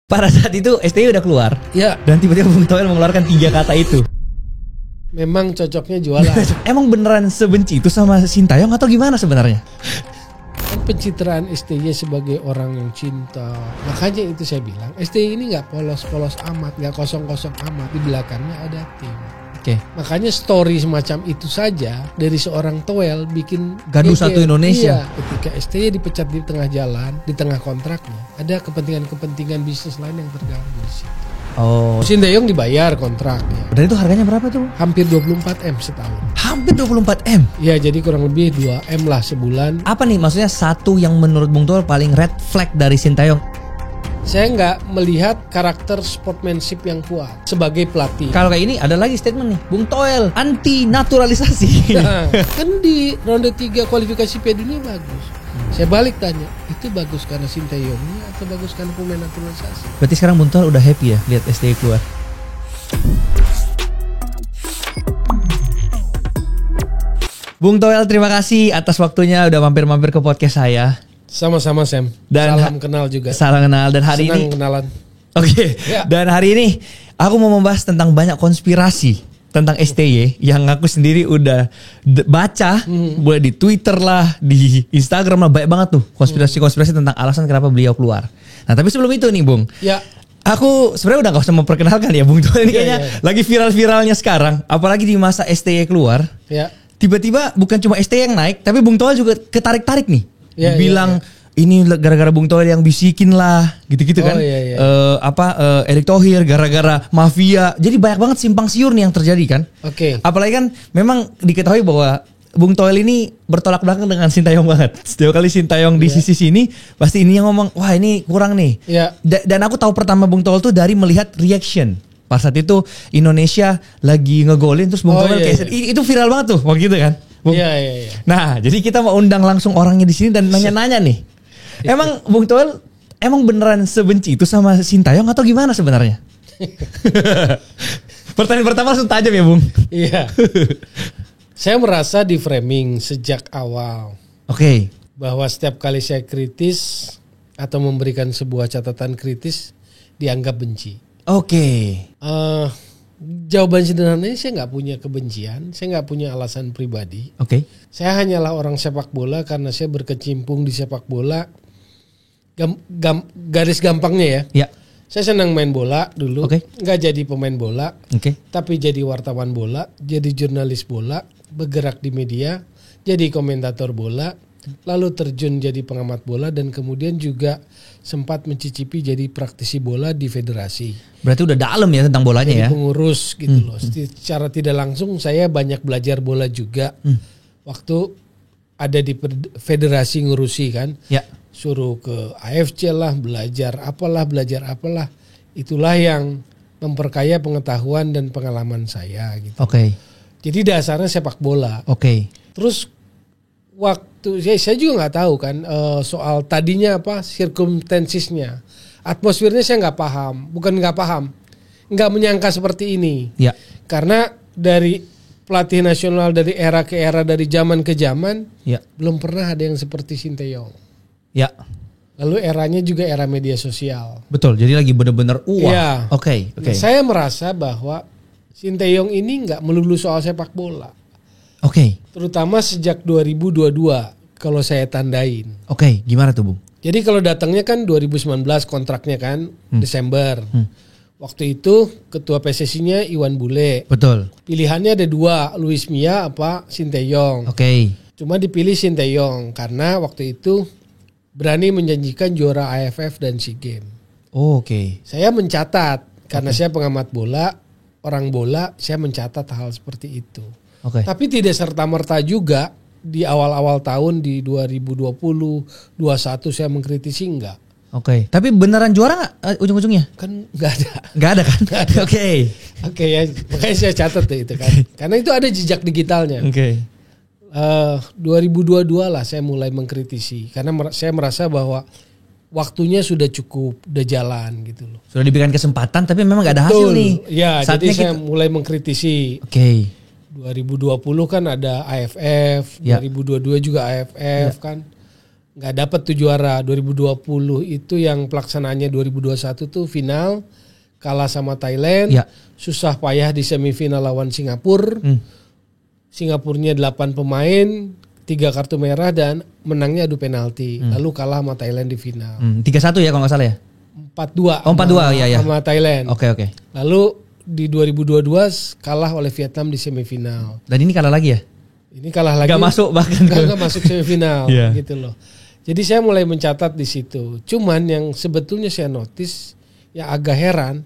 Pada saat itu STY udah keluar. Ya. Dan tiba-tiba Bung Toel mengeluarkan 3 kata itu. Memang cocoknya jualan. Emang beneran sebenci itu sama Sintayong atau gimana sebenarnya? Kan pencitraan STY sebagai orang yang cinta. Makanya itu saya bilang STY ini gak polos-polos amat, gak kosong-kosong amat. Di belakangnya ada tim. Oke. Makanya story semacam itu saja dari seorang Toel bikin gaduh satu Indonesia. Iya, ketika STY dipecat di tengah jalan, di tengah kontraknya, ada kepentingan-kepentingan bisnis lain yang terganggu di situ. Oh. Sintayong dibayar kontraknya. Dan itu harganya berapa tuh? Hampir 24M setahun. Hampir 24M. Ya, jadi kurang lebih 2M lah sebulan. Apa nih maksudnya satu yang menurut Bung Toel paling red flag dari Sintayong? Saya nggak melihat karakter sportsmanship yang kuat sebagai pelatih. Kalau kayak ini ada lagi statement nih, Bung Toel anti naturalisasi. Nah, kan di ronde 3 kualifikasi Piala Dunia bagus. Saya balik tanya, itu bagus karena Sintayongnya atau bagus karena pemain naturalisasi? Berarti sekarang Bung Toel udah happy ya lihat STY keluar. Bung Toel, terima kasih atas waktunya udah mampir-mampir ke podcast saya. Sama-sama Sam. Dan salam kenal juga. Salam kenal dan hari Senang ini kenalan. Oke. Ya. Dan hari ini aku mau membahas tentang banyak konspirasi tentang STY yang aku sendiri udah baca, boleh di Twitter lah, di Instagram lah, banyak banget tuh konspirasi-konspirasi tentang alasan kenapa beliau keluar. Nah, tapi sebelum itu nih, Bung. Ya. Aku sebenarnya udah gak usah memperkenalkan ya, Bung Toel ini kayaknya lagi viral-viralnya sekarang, apalagi di masa STY keluar. Ya. Tiba-tiba bukan cuma STY yang naik, tapi Bung Toel juga ketarik-tarik nih. Bilang ini gara-gara Bung Toel yang bisikin lah, gitu-gitu kan. Erick Thohir gara-gara mafia. Jadi banyak banget simpang siur nih yang terjadi kan. Oke. Apalagi kan memang diketahui bahwa Bung Toel ini bertolak belakang dengan Sintayong banget. Setiap kali Sintayong di sisi sini, pasti ini yang ngomong, wah ini kurang nih. Ya. Dan aku tahu pertama Bung Toel tuh dari melihat reaction. Pas saat itu Indonesia lagi ngegolin terus Bung Toel kayak itu viral banget tuh waktu itu kan. Iya. Nah, jadi kita mau undang langsung orangnya di sini dan nanya-nanya nih. Emang Bung Toel emang beneran sebenci itu sama Sintayong atau gimana sebenarnya? Pertanyaan pertama langsung tajam ya, Bung. Iya. Saya merasa di framing sejak awal. Oke. Bahwa setiap kali saya kritis atau memberikan sebuah catatan kritis dianggap benci. Oke. Jawaban sederhananya saya nggak punya kebencian, saya nggak punya alasan pribadi. Oke. Saya hanyalah orang sepak bola karena saya berkecimpung di sepak bola. Garis gampangnya ya. Ya. Saya senang main bola dulu, nggak jadi pemain bola, tapi jadi wartawan bola, jadi jurnalis bola, bergerak di media, jadi komentator bola, lalu terjun jadi pengamat bola dan kemudian juga sempat mencicipi jadi praktisi bola di federasi. Berarti udah dalam ya tentang bolanya jadi ya. Pengurus gitu loh. Secara tidak langsung saya banyak belajar bola juga. Waktu ada di federasi ngurusi kan. Ya. Suruh ke AFC lah, belajar apalah. Itulah yang memperkaya pengetahuan dan pengalaman saya gitu. Oke. Jadi dasarnya sepak bola. Oke. Terus waktu saya juga nggak tahu kan soal tadinya apa circumstancesnya, atmosfernya saya nggak paham, nggak menyangka seperti ini. Ya. Karena dari pelatih nasional dari era ke era, dari zaman ke zaman, belum pernah ada yang seperti Sintayong. Ya. Lalu eranya juga era media sosial. Betul. Jadi lagi benar-benar Ya. Oke. Nah, saya merasa bahwa Sintayong ini nggak melulu soal sepak bola. Oke. Terutama sejak 2022 kalau saya tandain. Oke, gimana tuh, Bung? Jadi kalau datangnya kan 2019 kontraknya kan Desember. Waktu itu ketua PSSI-nya Iwan Bule. Betul. Pilihannya ada 2, Luis Mia apa Sintayong. Oke. Cuma dipilih Sintayong karena waktu itu berani menjanjikan juara AFF dan SEA Games. Oke. Saya mencatat karena saya pengamat bola, orang bola, saya mencatat hal seperti itu. Oke. Tapi tidak serta-merta juga di awal-awal tahun di 2020, 2021 saya mengkritisi enggak. Oke. Tapi beneran juara nggak ujung-ujungnya? Kan enggak ada. Nggak ada kan? Oke. Oke ya, makanya saya catat tuh itu kan. Karena itu ada jejak digitalnya. Oke. 2022 lah saya mulai mengkritisi karena saya merasa bahwa waktunya sudah cukup, udah jalan gitu loh. Sudah diberikan kesempatan tapi memang nggak ada hasil nih. Ya, jadi saya mulai mengkritisi. Oke. 2020 kan ada AFF, 2022 juga AFF kan. nggak dapat tuh juara. 2020 itu yang pelaksanaannya 2021 tuh final kalah sama Thailand, susah payah di semifinal lawan Singapura. Singapurnya 8 pemain, 3 kartu merah dan menangnya adu penalti. Lalu kalah sama Thailand di final. 3-1 ya kalau nggak salah ya? 4-2. Oh 4-2 ya. Sama Thailand. Oke. Lalu di 2022 kalah oleh Vietnam di semifinal. Dan ini kalah lagi ya? Ini kalah lagi. Gak masuk bahkan. Gak masuk semifinal gitu loh. Jadi saya mulai mencatat di situ. Cuman yang sebetulnya saya notice yang agak heran,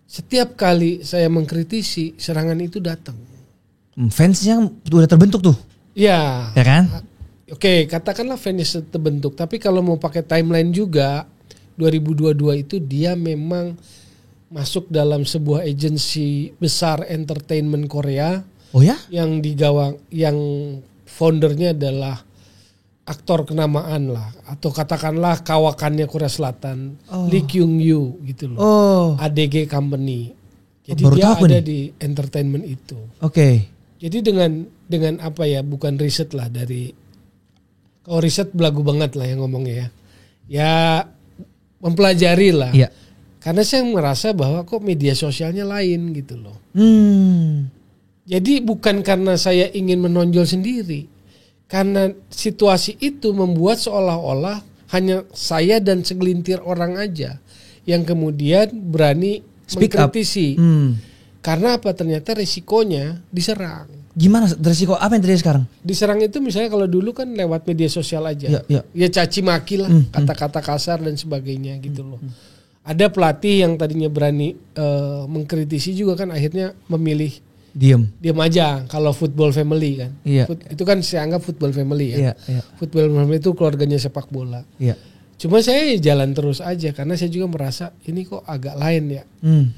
setiap kali saya mengkritisi serangan itu datang. Fansnya udah terbentuk tuh. Iya. Ya kan? Oke, katakanlah fansnya terbentuk. Tapi kalau mau pakai timeline juga, 2022 itu dia memang masuk dalam sebuah agensi besar entertainment Korea. Oh ya? Yang foundernya adalah aktor kenamaan lah, atau katakanlah kawakannya Korea Selatan, Lee Kyung Yoo gitu loh, ADG Company. Jadi dia ada di entertainment itu. Oke. Jadi dengan apa ya, bukan riset lah dari, kalau riset belagu banget lah yang ngomongnya ya mempelajari lah. Iya. Karena saya merasa bahwa kok media sosialnya lain gitu loh. Jadi bukan karena saya ingin menonjol sendiri. Karena situasi itu membuat seolah-olah hanya saya dan segelintir orang aja yang kemudian berani mengkritisi. Karena apa? Ternyata resikonya diserang. Gimana resiko apa yang terjadi sekarang? Diserang itu misalnya kalau dulu kan lewat media sosial aja. Ya caci maki lah, kata-kata kasar dan sebagainya gitu loh. Ada pelatih yang tadinya berani mengkritisi juga kan akhirnya memilih diam aja kalau football family kan. Itu kan saya anggap football family ya. Football family itu keluarganya sepak bola. Cuma saya jalan terus aja karena saya juga merasa ini kok agak lain ya.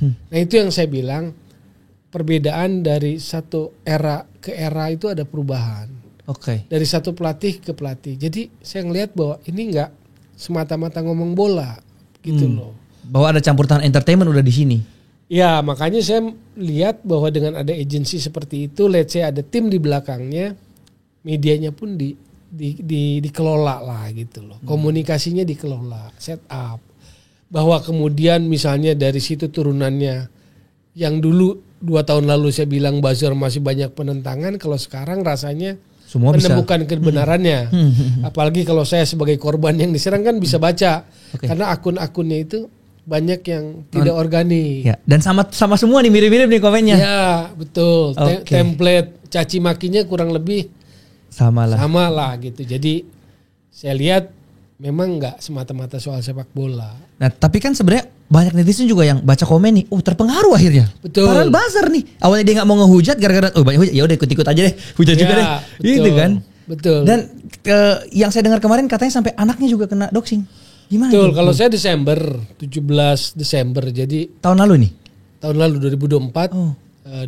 Nah itu yang saya bilang, perbedaan dari satu era ke era itu ada perubahan. Dari satu pelatih ke pelatih. Jadi saya ngelihat bahwa ini nggak semata-mata ngomong bola gitu loh. Bahwa ada campur tangan entertainment udah di sini. Ya makanya saya lihat bahwa dengan ada agensi seperti itu, let's say ada tim di belakangnya, medianya pun dikelola lah gitu loh. Komunikasinya dikelola, set up. Bahwa kemudian misalnya dari situ turunannya, yang dulu 2 tahun lalu saya bilang buzzer masih banyak penentangan, kalau sekarang rasanya semua menemukan kebenarannya. Apalagi kalau saya sebagai korban yang diserang kan bisa baca. Karena akun-akunnya itu banyak yang tidak organik. Ya, dan sama semua nih, mirip-mirip nih komennya. Ya, betul. Template caci makinya kurang lebih sama lah gitu. Jadi saya lihat memang nggak semata-mata soal sepak bola. Nah, tapi kan sebenarnya banyak netizen juga yang baca komen nih, terpengaruh akhirnya. Betul. Padahal buzzer nih. Awalnya dia nggak mau ngehujat gara-gara banyak hujat. Ya udah ikut-ikut aja deh. Hujat juga deh. Betul. Gitu kan. Betul. Dan yang saya dengar kemarin katanya sampai anaknya juga kena doxing. Gimana? Betul, kalau saya 17 Desember, jadi tahun lalu nih? Tahun lalu 2024,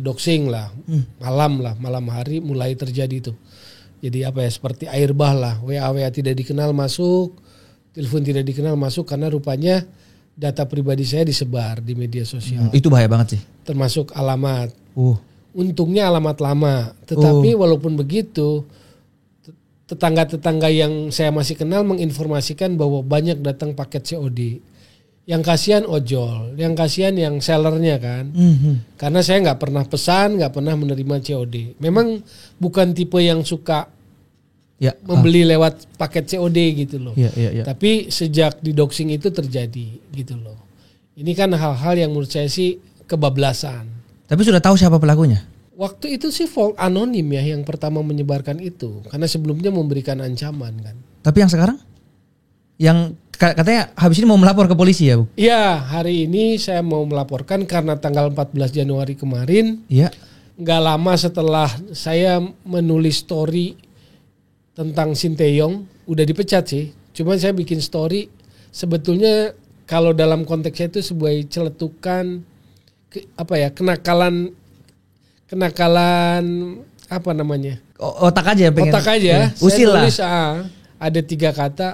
doxing lah, malam hari mulai terjadi itu. Jadi apa ya, seperti air bah lah, WA tidak dikenal masuk, telepon tidak dikenal masuk karena rupanya data pribadi saya disebar di media sosial. Itu bahaya banget sih. Termasuk alamat. Untungnya alamat lama, tetapi walaupun begitu, tetangga-tetangga yang saya masih kenal menginformasikan bahwa banyak datang paket COD. Yang kasihan ojol, yang kasihan yang sellernya kan. Karena saya nggak pernah pesan, nggak pernah menerima COD. Memang bukan tipe yang suka membeli lewat paket COD gitu loh. Tapi sejak di doxing itu terjadi gitu loh. Ini kan hal-hal yang menurut saya sih kebablasan. Tapi sudah tahu siapa pelakunya? Waktu itu sih anonim ya yang pertama menyebarkan itu. Karena sebelumnya memberikan ancaman kan. Tapi yang sekarang? Yang katanya habis ini mau melapor ke polisi ya Bu? Iya, hari ini saya mau melaporkan karena tanggal 14 Januari kemarin. Iya. Gak lama setelah saya menulis story tentang Sinteyong, udah dipecat sih. Cuman saya bikin story, sebetulnya kalau dalam konteksnya itu sebuah celetukan kenakalan apa namanya? Otak aja pengen. Otak aja. Usil lah. Tulis ada 3 kata,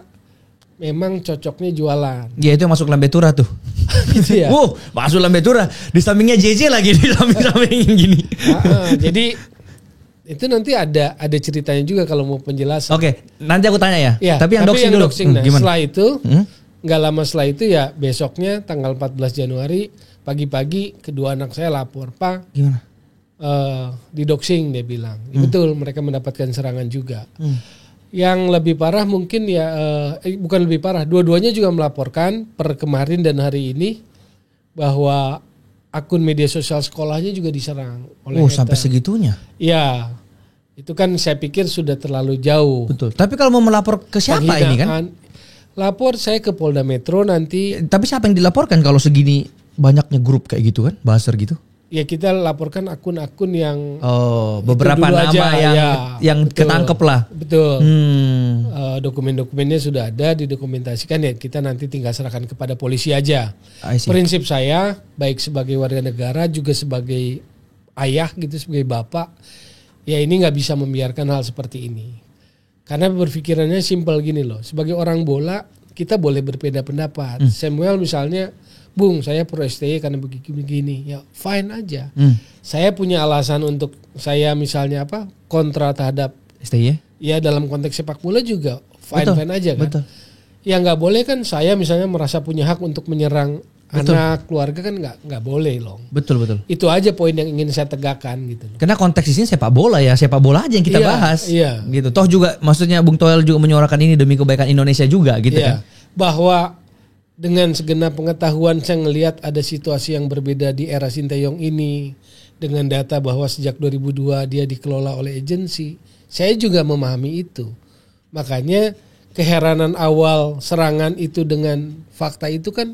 memang cocoknya jualan. Ya itu yang masuk Lambetura tuh. Gitu ya. Masuk Lambetura. Di sampingnya JJ lagi di samping gini. Jadi Itu nanti ada ceritanya juga kalau mau penjelasan. Oke, nanti aku tanya ya. Ya Tapi yang doxing dulu. Nah, setelah itu, nggak lama setelah itu ya besoknya tanggal 14 Januari pagi-pagi kedua anak saya lapor, Pak. Gimana? Di doxing dia bilang. Betul, mereka mendapatkan serangan juga. Yang lebih parah mungkin ya, bukan lebih parah, dua-duanya juga melaporkan per kemarin dan hari ini bahwa akun media sosial sekolahnya juga diserang oleh hater. Sampai segitunya? Ya, itu kan saya pikir sudah terlalu jauh. Betul. Tapi kalau mau melapor ke siapa ini kan? Lapor saya ke Polda Metro nanti. Tapi siapa yang dilaporkan kalau segini banyaknya grup kayak gitu kan? Buzzer gitu? Ya kita laporkan akun-akun yang beberapa nama yang ketangkep lah. Betul. Dokumen-dokumennya sudah ada, didokumentasikan ya, kita nanti tinggal serahkan kepada polisi aja. Prinsip saya baik sebagai warga negara juga sebagai ayah gitu, sebagai bapak, ya ini nggak bisa membiarkan hal seperti ini. Karena berpikirannya simpel gini loh, sebagai orang bola kita boleh berbeda pendapat. Samuel misalnya, Bung, saya pro STY karena begini, ya fine aja. Saya punya alasan untuk saya misalnya kontra terhadap STY. Ya dalam konteks sepak bola juga fine aja kan. Betul. Ya nggak boleh kan saya misalnya merasa punya hak untuk menyerang anak keluarga kan nggak boleh loh. Betul. Itu aja poin yang ingin saya tegakkan gitu. Karena konteks di sini sepak bola aja yang kita bahas. Iya. Gitu. Toh juga maksudnya Bung Toel juga menyuarakan ini demi kebaikan Indonesia juga gitu kan. Bahwa dengan segenap pengetahuan saya ngelihat ada situasi yang berbeda di era Sinteyong ini dengan data bahwa sejak 2002 dia dikelola oleh agensi. Saya juga memahami itu. Makanya keheranan awal serangan itu dengan fakta itu kan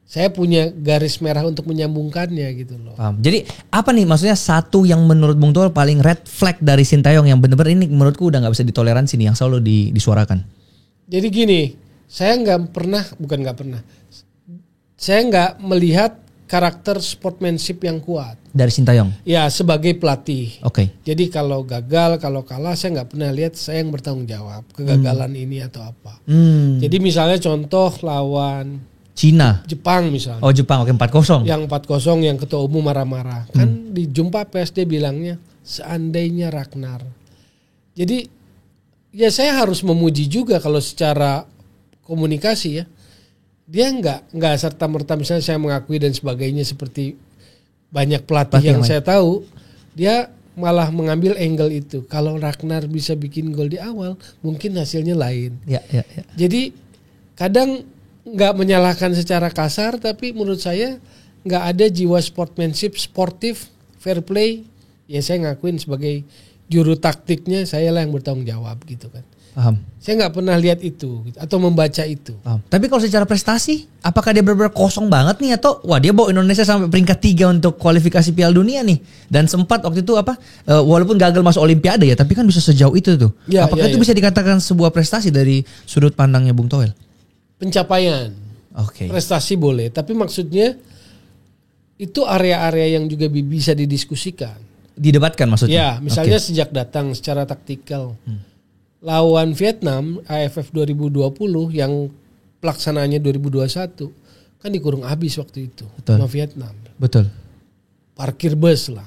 saya punya garis merah untuk menyambungkannya gitu loh. Paham. Jadi apa nih maksudnya satu yang menurut Bung Toel paling red flag dari Sinteyong yang benar-benar ini menurutku udah nggak bisa ditoleransi nih yang selalu disuarakan. Jadi gini. Saya saya nggak melihat karakter sportsmanship yang kuat dari Sinteyong. Ya sebagai pelatih. Oke. Jadi kalau gagal, kalau kalah, saya nggak pernah lihat saya yang bertanggung jawab kegagalan ini atau apa. Jadi misalnya contoh lawan Cina, Jepang misalnya. Oh Jepang, oke 4-0. Yang 4-0 yang ketua umum marah-marah. Kan di jumpa pers dia bilangnya seandainya Ragnar. Jadi ya saya harus memuji juga kalau secara komunikasi ya, dia nggak serta-merta misalnya saya mengakui dan sebagainya seperti banyak pelatih yang saya tahu, dia malah mengambil angle itu. Kalau Ragnar bisa bikin gol di awal, mungkin hasilnya lain. Ya. Jadi kadang nggak menyalahkan secara kasar, tapi menurut saya nggak ada jiwa sportsmanship, sportif, fair play. Ya saya ngakuin sebagai juru taktiknya saya lah yang bertanggung jawab gitu kan. Paham. Saya nggak pernah lihat itu atau membaca itu. Paham. Tapi kalau secara prestasi, apakah dia benar-benar kosong banget nih atau wah dia bawa Indonesia sampai peringkat 3 untuk kualifikasi Piala Dunia nih dan sempat waktu itu walaupun gagal masuk Olimpiade ya, tapi kan bisa sejauh itu tuh. Apakah itu bisa dikatakan sebuah prestasi dari sudut pandangnya Bung Toel? Pencapaian. Oke. Prestasi boleh, tapi maksudnya itu area-area yang juga bisa didiskusikan. Didebatkan maksudnya? Ya, misalnya sejak datang secara taktikal. Lawan Vietnam AFF 2020 yang pelaksanaannya 2021 kan dikurung habis waktu itu sama Vietnam. Betul. Parkir bus lah.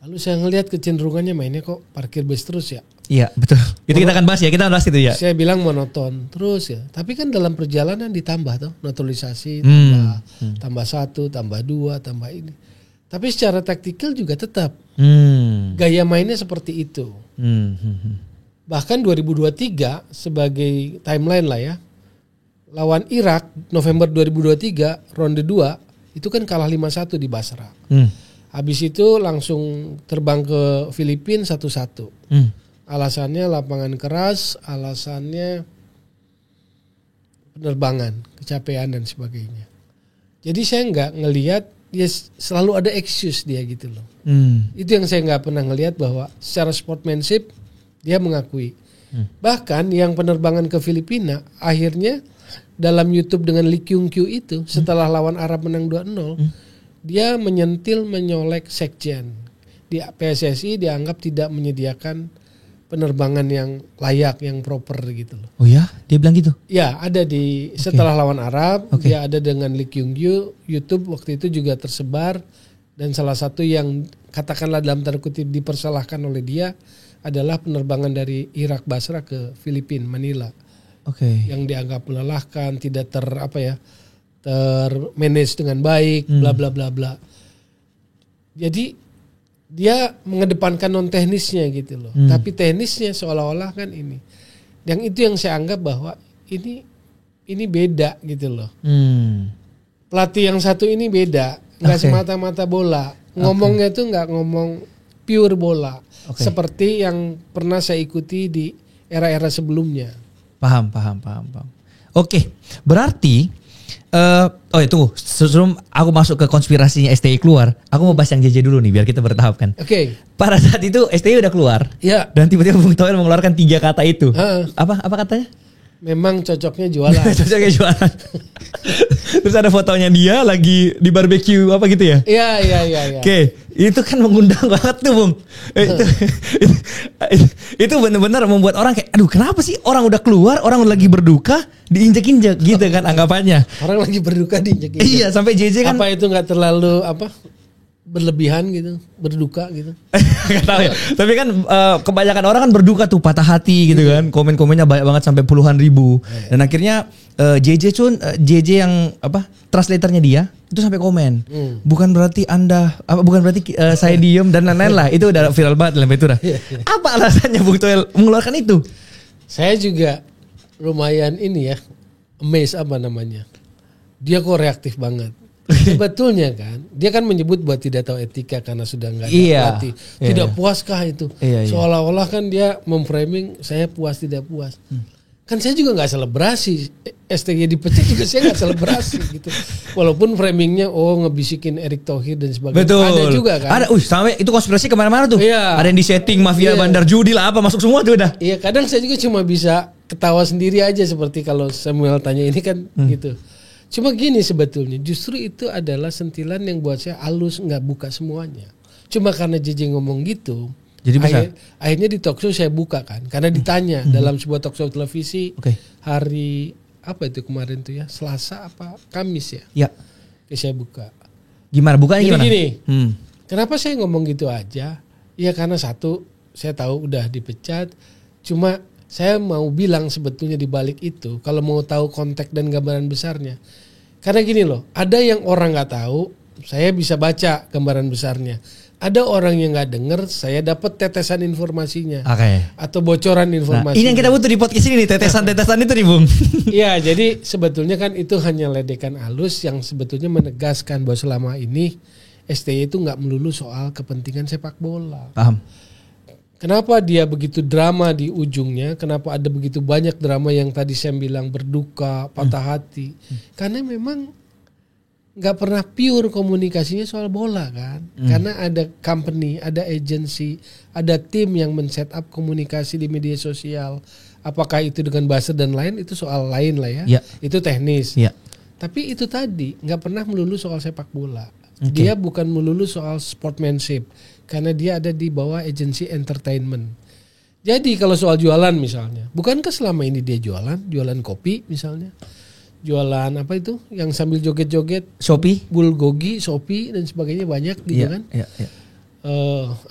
Lalu saya ngelihat kecenderungannya mainnya kok parkir bus terus ya. Iya betul. Itu kita akan bahas ya, kita bahas itu ya. Saya bilang monoton terus ya. Tapi kan dalam perjalanan ditambah tuh naturalisasi, tambah 1, tambah 2, tambah ini. Tapi secara taktikal juga tetap gaya mainnya seperti itu. Bahkan 2023 sebagai timeline lah ya. Lawan Irak November 2023 ronde 2 itu kan kalah 5-1 di Basra. Habis itu langsung terbang ke Filipina 1-1. Alasannya lapangan keras, alasannya penerbangan, kecapean dan sebagainya. Jadi saya nggak ngelihat dia selalu ada excuse dia gitu loh. Itu yang saya nggak pernah ngelihat bahwa secara sportsmanship dia mengakui. Bahkan yang penerbangan ke Filipina akhirnya dalam YouTube dengan Lee Kyung Kyu itu setelah lawan Arab menang 2-0 dia menyolek sekjen. Di PSSI dianggap tidak menyediakan penerbangan yang layak, yang proper gitu loh. Oh ya? Dia bilang gitu? Ya, ada setelah lawan Arab, dia ada dengan Lee Kyung Kyu, YouTube waktu itu juga tersebar Dan salah satu yang katakanlah dalam tanda kutip dipersalahkan oleh dia adalah penerbangan dari Irak Basra ke Filipina Manila. Yang dianggap melelahkan, tidak termanage dengan baik, bla bla bla bla. Jadi dia mengedepankan non teknisnya gitu loh. Tapi teknisnya seolah-olah kan ini. Yang itu yang saya anggap bahwa ini beda gitu loh. Pelatih yang satu ini beda, nggak semata-mata bola. Ngomongnya tuh nggak ngomong pure bola. Seperti yang pernah saya ikuti di era-era sebelumnya. Paham. Oke, berarti itu sebelum aku masuk ke konspirasinya STI keluar, aku mau bahas yang JJ dulu nih biar kita bertahap kan. Pada saat itu STI udah keluar, dan tiba-tiba Bung Toel mengeluarkan 3 kata itu. Apa katanya? Memang cocoknya jualan. Cocoknya jualan. Terus ada fotonya dia lagi di barbecue apa gitu ya? Iya. Oke, itu kan mengundang banget tuh, Bung. Itu benar-benar membuat orang kayak, aduh kenapa sih orang udah keluar, orang udah lagi berduka, diinjek-injek gitu kan anggapannya. Orang lagi berduka diinjek-injek. Iya, sampai JJ kan. Apa itu nggak terlalu berlebihan gitu, berduka gitu? Gak tahu ya. Tapi kan kebanyakan orang kan berduka tuh, patah hati gitu kan. Komen-komennya banyak banget sampai puluhan ribu. Dan akhirnya JJ yang translatornya dia itu sampai komen. Bukan berarti saya diem dan lain-lain lah. Itu udah viral banget dalam itu dah. Apa alasannya Bung Toel mengeluarkan itu? Saya juga lumayan amazed dia kok reaktif banget. Sebetulnya kan dia kan menyebut buat tidak tahu etika karena sudah nggak ada pelatih. Tidak puaskah itu? Seolah-olah kan dia memframing saya puas tidak puas. Kan saya juga nggak selebrasi STY dipecat juga saya nggak selebrasi gitu. Walaupun framingnya ngebisikin Erick Thohir dan sebagainya. Betul. Ada juga kan. Ada, sampai itu konspirasi kemana-mana tuh. Ada yang disetting mafia bandar judi lah apa masuk semua tuh udah. Iya, kadang saya juga cuma bisa ketawa sendiri aja seperti kalau Samuel tanya ini kan gitu. Cuma gini sebetulnya, justru itu adalah sentilan yang buat saya halus, nggak buka semuanya. Cuma karena JJ ngomong gitu, jadi akhirnya di talkshow saya buka kan, karena ditanya dalam sebuah talkshow televisi hari apa itu kemarin tuh ya, Selasa apa Kamis ya? Saya buka. Gimana bukanya gimana? Gini, kenapa saya ngomong gitu aja? Ya karena satu, saya tahu udah dipecat, cuma saya mau bilang sebetulnya di balik itu, kalau mau tahu konteks dan gambaran besarnya. Karena gini loh, ada yang orang nggak tahu, saya bisa baca gambaran besarnya. Ada orang yang nggak dengar, saya dapat tetesan informasinya, atau bocoran informasi. Ini yang kita butuh di podcast ini nih, tetesan-tetesan itu nih Bung. Iya, jadi sebetulnya kan itu hanya ledekan halus yang sebetulnya menegaskan bahwa selama ini STY itu nggak melulu soal kepentingan sepak bola. Paham. Kenapa dia begitu drama di ujungnya? Kenapa ada begitu banyak drama yang tadi saya bilang berduka, patah hati? Karena memang nggak pernah pure komunikasinya soal bola kan? Karena ada company, ada agency, ada tim yang men-set up komunikasi di media sosial. Apakah itu dengan bahasa dan lain itu soal lain lah ya. Itu teknis. Tapi itu tadi nggak pernah melulu soal sepak bola. Dia bukan melulu soal sportsmanship. Karena dia ada di bawah agensi entertainment. Jadi kalau soal jualan misalnya, bukankah selama ini dia jualan kopi misalnya, jualan apa itu yang sambil joget-joget, Shopee, bulgogi, Shopee dan sebagainya banyak gitu kan.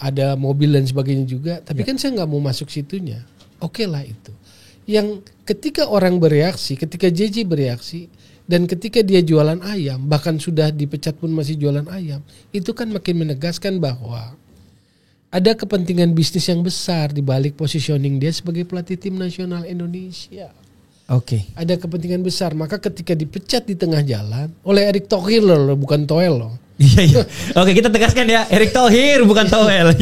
Ada mobil dan sebagainya juga. Tapi kan saya nggak mau masuk situnya. Oke lah itu. Yang ketika orang bereaksi, ketika JJ bereaksi, dan ketika dia jualan ayam, bahkan sudah dipecat pun masih jualan ayam, itu kan makin menegaskan bahwa ada kepentingan bisnis yang besar di balik positioning dia sebagai pelatih tim nasional Indonesia. Ada kepentingan besar. Maka ketika dipecat di tengah jalan oleh Erick Thohir loh, bukan Toel loh. Iya. Oke, kita tegaskan ya, Erick Thohir bukan Toel.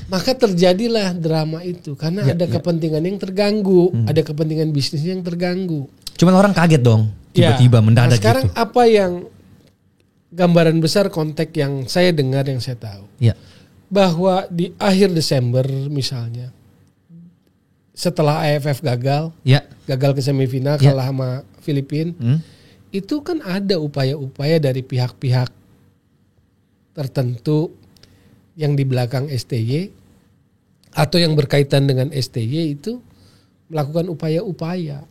Maka terjadilah drama itu karena ada kepentingan yang terganggu, ada kepentingan bisnis yang terganggu. Cuman orang kaget dong, tiba-tiba mendadak gitu. Sekarang apa yang gambaran besar konteks yang saya dengar, yang saya tahu, bahwa di akhir Desember misalnya, setelah AFF gagal ke semifinal, kalah sama Filipina, itu kan ada upaya-upaya dari pihak-pihak tertentu yang di belakang STY atau yang berkaitan dengan STY itu melakukan upaya-upaya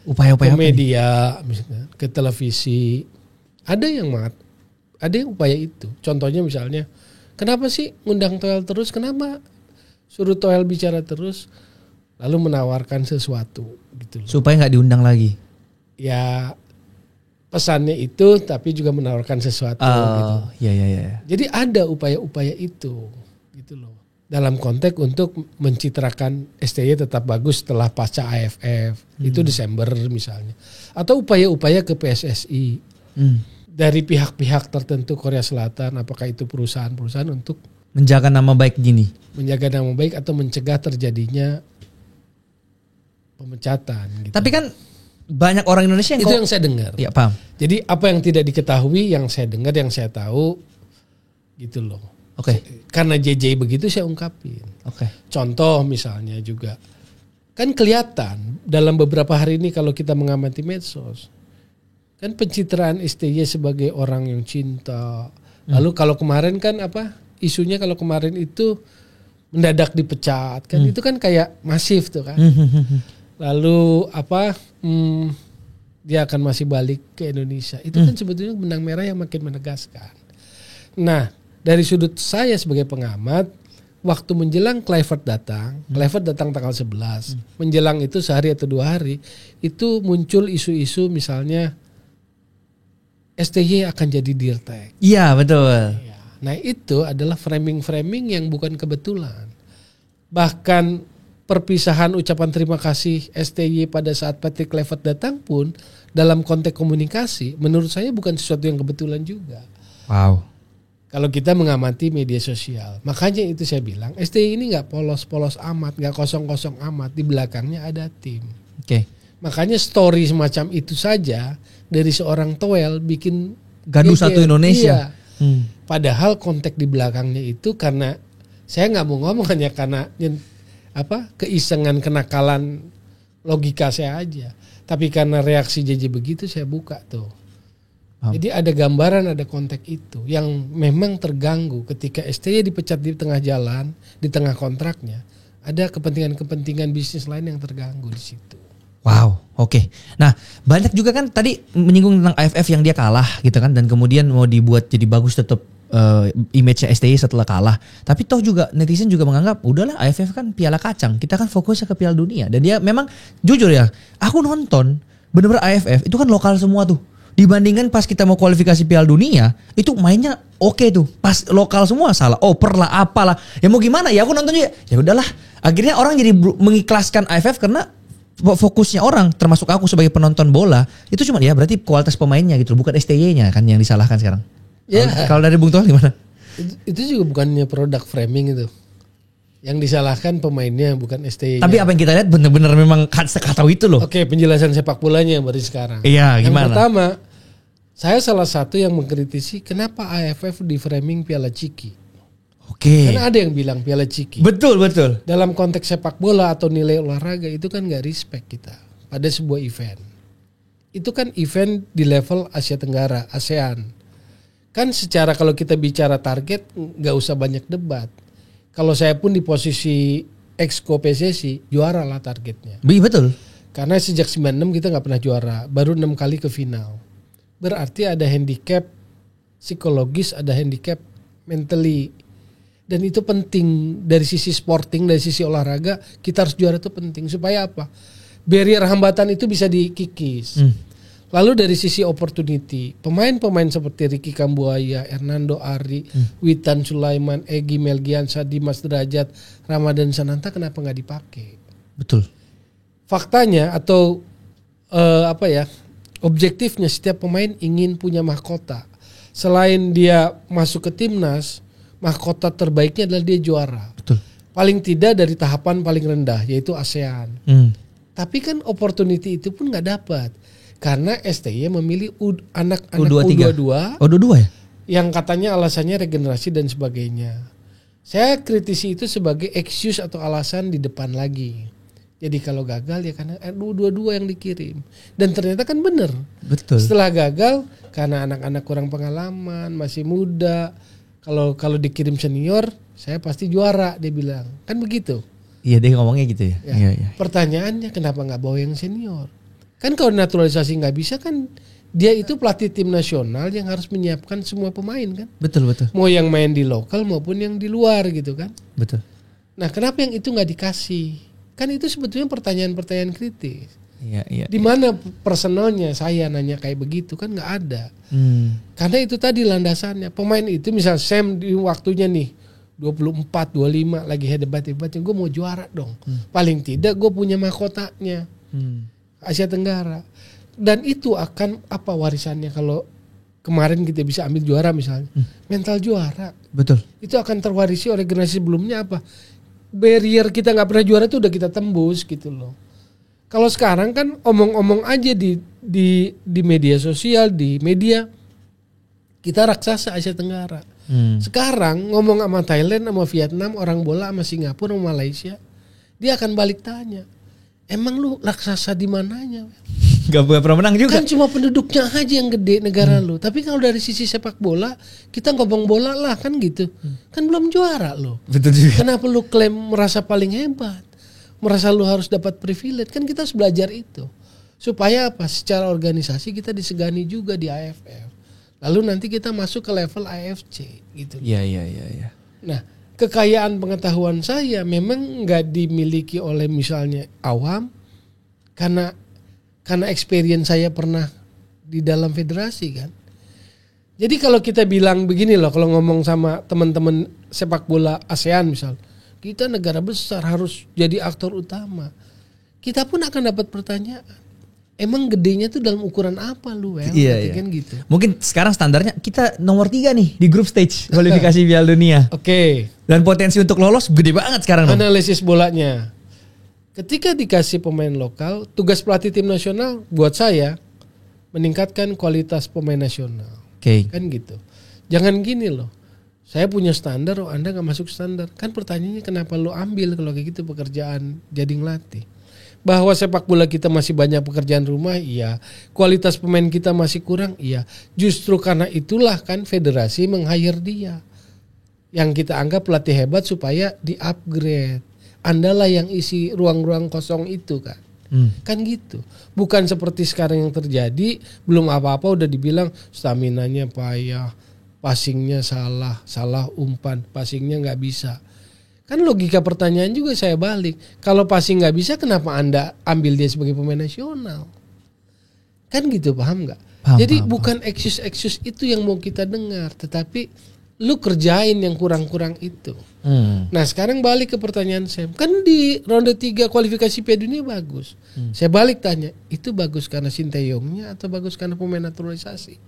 ke media, misalnya ke televisi. Ada yang Ada yang upaya itu. Contohnya misalnya, kenapa sih ngundang Toel terus? Kenapa suruh Toel bicara terus? Lalu menawarkan sesuatu gitu loh. Supaya nggak diundang lagi. Ya pesannya itu, tapi juga menawarkan sesuatu. Gitu. Iya. Jadi ada upaya-upaya itu, gitu loh. Dalam konteks untuk mencitrakan STY tetap bagus setelah pasca AFF. Itu Desember misalnya. Atau upaya-upaya ke PSSI. Dari pihak-pihak tertentu Korea Selatan, apakah itu perusahaan-perusahaan untuk menjaga nama baik gini. Menjaga nama baik atau mencegah terjadinya pemecatan. Gitu. Tapi kan banyak orang Indonesia yang itu yang saya dengar. Ya, paham. Jadi apa yang tidak diketahui, yang saya dengar, yang saya tahu, gitu loh. Oke. Karena JJ begitu saya ungkapin. Oke. Contoh misalnya juga, kan kelihatan dalam beberapa hari ini kalau kita mengamati medsos, kan pencitraan STY sebagai orang yang cinta. Lalu kalau kemarin kan isunya kalau kemarin itu mendadak dipecat, kan itu kan kayak masif tuh kan. Lalu dia akan masih balik ke Indonesia. Itu kan sebetulnya benang merah yang makin menegaskan. Nah, dari sudut saya sebagai pengamat, waktu menjelang Kluivert datang tanggal 11. Menjelang itu sehari atau 2 hari, itu muncul isu-isu misalnya STY akan jadi dirtek. Iya, betul. Nah, itu adalah framing-framing yang bukan kebetulan. Bahkan perpisahan ucapan terima kasih STY pada saat Patrick Kluivert datang pun dalam konteks komunikasi menurut saya bukan sesuatu yang kebetulan juga. Wow. Kalau kita mengamati media sosial. Makanya itu saya bilang STY ini gak polos-polos amat, gak kosong-kosong amat. Di belakangnya ada tim. Oke. Makanya story semacam itu saja dari seorang Toel bikin gaduh satu Indonesia. Iya. Padahal konteks di belakangnya itu karena saya gak mau ngomong hanya karena keisengan, kenakalan logika saya aja. Tapi karena reaksi JJ begitu saya buka tuh. Jadi ada gambaran, ada konteks itu yang memang terganggu ketika STY dipecat di tengah jalan, di tengah kontraknya. Ada kepentingan-kepentingan bisnis lain yang terganggu di situ. Wow, oke. Nah, banyak juga kan tadi menyinggung tentang AFF yang dia kalah gitu kan, dan kemudian mau dibuat jadi bagus tetap image-nya STY setelah kalah. Tapi toh juga netizen juga menganggap udahlah AFF kan piala kacang, kita kan fokusnya ke Piala Dunia. Dan dia memang jujur ya, aku nonton bener-bener AFF itu kan lokal semua tuh. Dibandingkan pas kita mau kualifikasi Piala Dunia, itu mainnya oke tuh. Pas lokal semua salah oper lah, apalah. Ya mau gimana ya, aku nonton juga. Ya udahlah. Akhirnya orang jadi mengikhlaskan AFF karena fokusnya orang, termasuk aku sebagai penonton bola, itu cuma ya berarti kualitas pemainnya gitu, bukan STY-nya kan yang disalahkan sekarang. Ya. Kalau dari Bung Toel gimana? Itu juga bukannya produk framing itu. Yang disalahkan pemainnya bukan STY-nya. Tapi apa yang kita lihat benar-benar memang sekatau itu loh. Oke, penjelasan sepak bolanya baru sekarang. Iya, yang gimana? Yang pertama, saya salah satu yang mengkritisi kenapa AFF di framing Piala Ciki. Oke. Karena ada yang bilang Piala Ciki. Betul. Dalam konteks sepak bola atau nilai olahraga itu kan gak respect kita pada sebuah event. Itu kan event di level Asia Tenggara, ASEAN. Kan secara kalau kita bicara target gak usah banyak debat. Kalau saya pun di posisi Exco PSSI, juara lah targetnya. Betul. Karena sejak 96 kita gak pernah juara, baru 6 kali ke final. Berarti ada handicap psikologis, ada handicap mentally. Dan itu penting dari sisi sporting, dari sisi olahraga, kita harus juara itu penting. Supaya apa? Barrier hambatan itu bisa dikikis. Lalu dari sisi opportunity, pemain-pemain seperti Ricky Kambuaya, Hernando Ari, Witan Sulaiman, Egy Melgiansa, Dimas Derajat, Ramadan Sananta kenapa nggak dipakai? Betul. Faktanya atau objektifnya setiap pemain ingin punya mahkota. Selain dia masuk ke timnas, mahkota terbaiknya adalah dia juara. Betul. Paling tidak dari tahapan paling rendah yaitu ASEAN. Tapi kan opportunity itu pun nggak dapat. Karena STY memilih anak-anak U22. U22 ya? Yang katanya alasannya regenerasi dan sebagainya. Saya kritisi itu sebagai excuse atau alasan di depan lagi. Jadi kalau gagal ya karena U22 yang dikirim. Dan ternyata kan benar. Betul. Setelah gagal karena anak-anak kurang pengalaman, masih muda. Kalau dikirim senior, saya pasti juara, dia bilang. Kan begitu. Iya, dia ngomongnya gitu ya. Iya. Pertanyaannya kenapa nggak bawa yang senior? Kan kalau naturalisasi nggak bisa kan Dia itu pelatih tim nasional yang harus menyiapkan semua pemain kan. Betul. Mau yang main di lokal maupun yang di luar gitu kan. Betul. Nah kenapa yang itu nggak dikasih? Kan itu sebetulnya pertanyaan-pertanyaan kritis. Iya. Di mana personalnya saya nanya kayak begitu kan nggak ada. Karena itu tadi landasannya. Pemain itu misal Sam di waktunya nih 24, 25 lagi hebat-hebatnya, gue mau juara dong. Paling tidak gue punya mahkotanya Asia Tenggara. Dan itu akan apa warisannya kalau kemarin kita bisa ambil juara misalnya. Mental juara. Betul. Itu akan terwarisi oleh generasi sebelumnya apa? Barrier kita nggak pernah juara itu udah kita tembus gitu loh. Kalau sekarang kan omong-omong aja di media sosial, di media kita raksasa Asia Tenggara. Sekarang ngomong sama Thailand, sama Vietnam, orang bola sama Singapura, sama Malaysia, dia akan balik tanya, emang lu raksasa di mananya? Gak pernah menang juga. Kan cuma penduduknya aja yang gede negara lu. Tapi kalau dari sisi sepak bola, kita ngomong bola lah kan gitu. Kan belum juara lo. Betul juga. Kenapa lu klaim merasa paling hebat? Merasa lu harus dapat privilege? Kan kita harus belajar itu. Supaya apa? Secara organisasi kita disegani juga di AFF. Lalu nanti kita masuk ke level AFC gitu. Iya. Nah, kekayaan pengetahuan saya memang nggak dimiliki oleh misalnya awam karena experience saya pernah di dalam federasi kan. Jadi kalau kita bilang begini loh, kalau ngomong sama teman-teman sepak bola ASEAN misal, kita negara besar harus jadi aktor utama. Kita pun akan dapat pertanyaan, emang gedenya tuh dalam ukuran apa lu? Iya. Kan gitu. Mungkin sekarang standarnya kita nomor 3 nih di grup stage kualifikasi Piala Dunia. Oke. Dan potensi untuk lolos gede banget sekarang. Analisis bolanya. Ketika dikasih pemain lokal, tugas pelatih tim nasional buat saya meningkatkan kualitas pemain nasional. Oke. Kan gitu. Jangan gini loh. Saya punya standar, Anda gak masuk standar. Kan pertanyaannya kenapa lo ambil kalau kayak gitu pekerjaan jadi ngelatih. Bahwa sepak bola kita masih banyak pekerjaan rumah, iya. Kualitas pemain kita masih kurang, iya. Justru karena itulah kan federasi meng-hire dia. Yang kita anggap pelatih hebat supaya di-upgrade. Andalah yang isi ruang-ruang kosong itu kan. Kan gitu. Bukan seperti sekarang yang terjadi, belum apa-apa udah dibilang staminanya payah, passingnya salah umpan, passingnya gak bisa. Kan logika pertanyaan juga saya balik. Kalau passing gak bisa, kenapa Anda ambil dia sebagai pemain nasional? Kan gitu, paham gak? Jadi bukan excuse itu yang mau kita dengar, tetapi lu kerjain yang kurang-kurang itu. Nah sekarang balik ke pertanyaan Sam. Kan di ronde 3 kualifikasi Piala Dunia bagus. Saya balik tanya, itu bagus karena Sinteyongnya atau bagus karena pemain naturalisasi?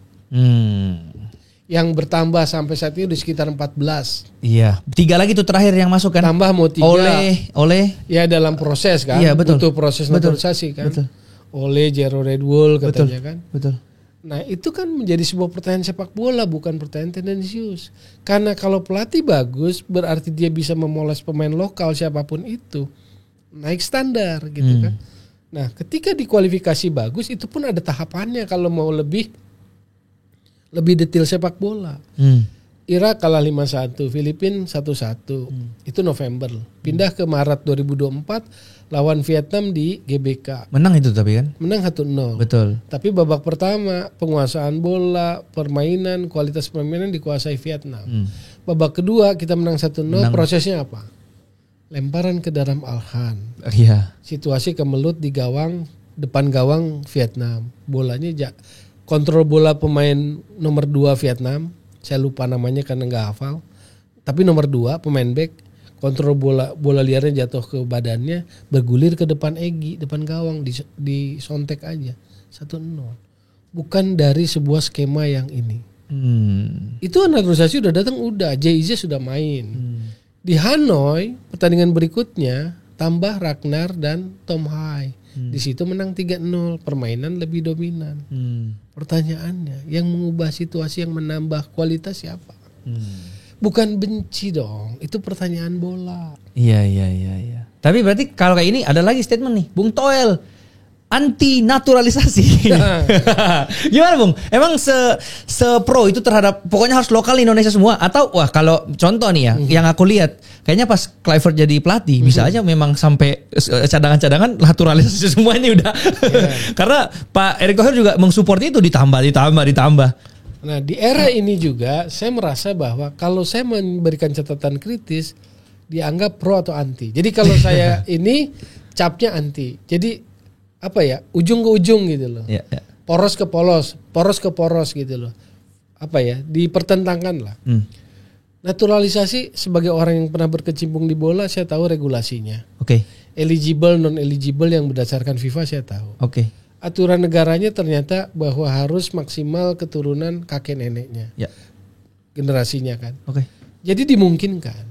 Yang bertambah sampai saat ini udah sekitar 14. Iya, 3 lagi tuh terakhir yang masuk kan. Tambah mau 3. Oleh. Ya dalam proses kan. Iya, betul. Butuh proses naturalisasi kan. Betul. Oleh Jero Red Bull katanya kan. Betul. Nah itu kan menjadi sebuah pertanyaan sepak bola, bukan pertanyaan tendensius. Karena kalau pelatih bagus berarti dia bisa memoles pemain lokal siapapun itu, naik standar gitu kan. Nah ketika dikualifikasi bagus itu pun ada tahapannya kalau mau lebih detail sepak bola. Irak kalah 5-1, Filipina 1-1. Itu November. Pindah ke Maret 2024 lawan Vietnam di GBK. Menang itu tapi kan? Menang 1-0. Betul. Tapi babak pertama penguasaan bola, permainan, kualitas permainan dikuasai Vietnam. Babak kedua kita menang 1-0, prosesnya apa? Lemparan ke dalam Alhan. Iya. Situasi kemelut di gawang, depan gawang Vietnam. Bolanya kontrol bola pemain nomor 2 Vietnam. Saya lupa namanya karena nggak hafal. Tapi nomor 2 pemain back kontrol bola liarnya jatuh ke badannya, bergulir ke depan Egy, depan gawang, disontek aja 1-0. Bukan dari sebuah skema yang ini. Itu naturalisasi udah datang, udah Jay-Z sudah main. Di Hanoi pertandingan berikutnya tambah Ragnar dan Tom Hai. Di situ menang 3-0, permainan lebih dominan. Pertanyaannya, yang mengubah situasi, yang menambah kualitas siapa? Bukan benci dong, itu pertanyaan bola. Iya. Tapi berarti kalau kayak ini ada lagi statement nih, Bung Toel. anti naturalisasi. Gimana Bung? Emang se pro itu terhadap pokoknya harus lokal Indonesia semua atau wah kalau contoh nih ya yang aku lihat kayaknya pas Kluivert jadi pelatih bisa aja memang sampai cadangan-cadangan naturalisasi semuanya udah. Karena Pak Erick Thohir juga mensupport itu ditambah. Nah, di era ini juga saya merasa bahwa kalau saya memberikan catatan kritis dianggap pro atau anti. Jadi kalau saya ini capnya anti. Jadi apa ya, ujung ke ujung gitu loh, poros ke poros gitu loh, apa ya, dipertentangkan lah. Naturalisasi sebagai orang yang pernah berkecimpung di bola saya tahu regulasinya. Eligible non eligible yang berdasarkan FIFA saya tahu. Aturan negaranya ternyata bahwa harus maksimal keturunan kakek neneknya, generasinya kan. Jadi dimungkinkan.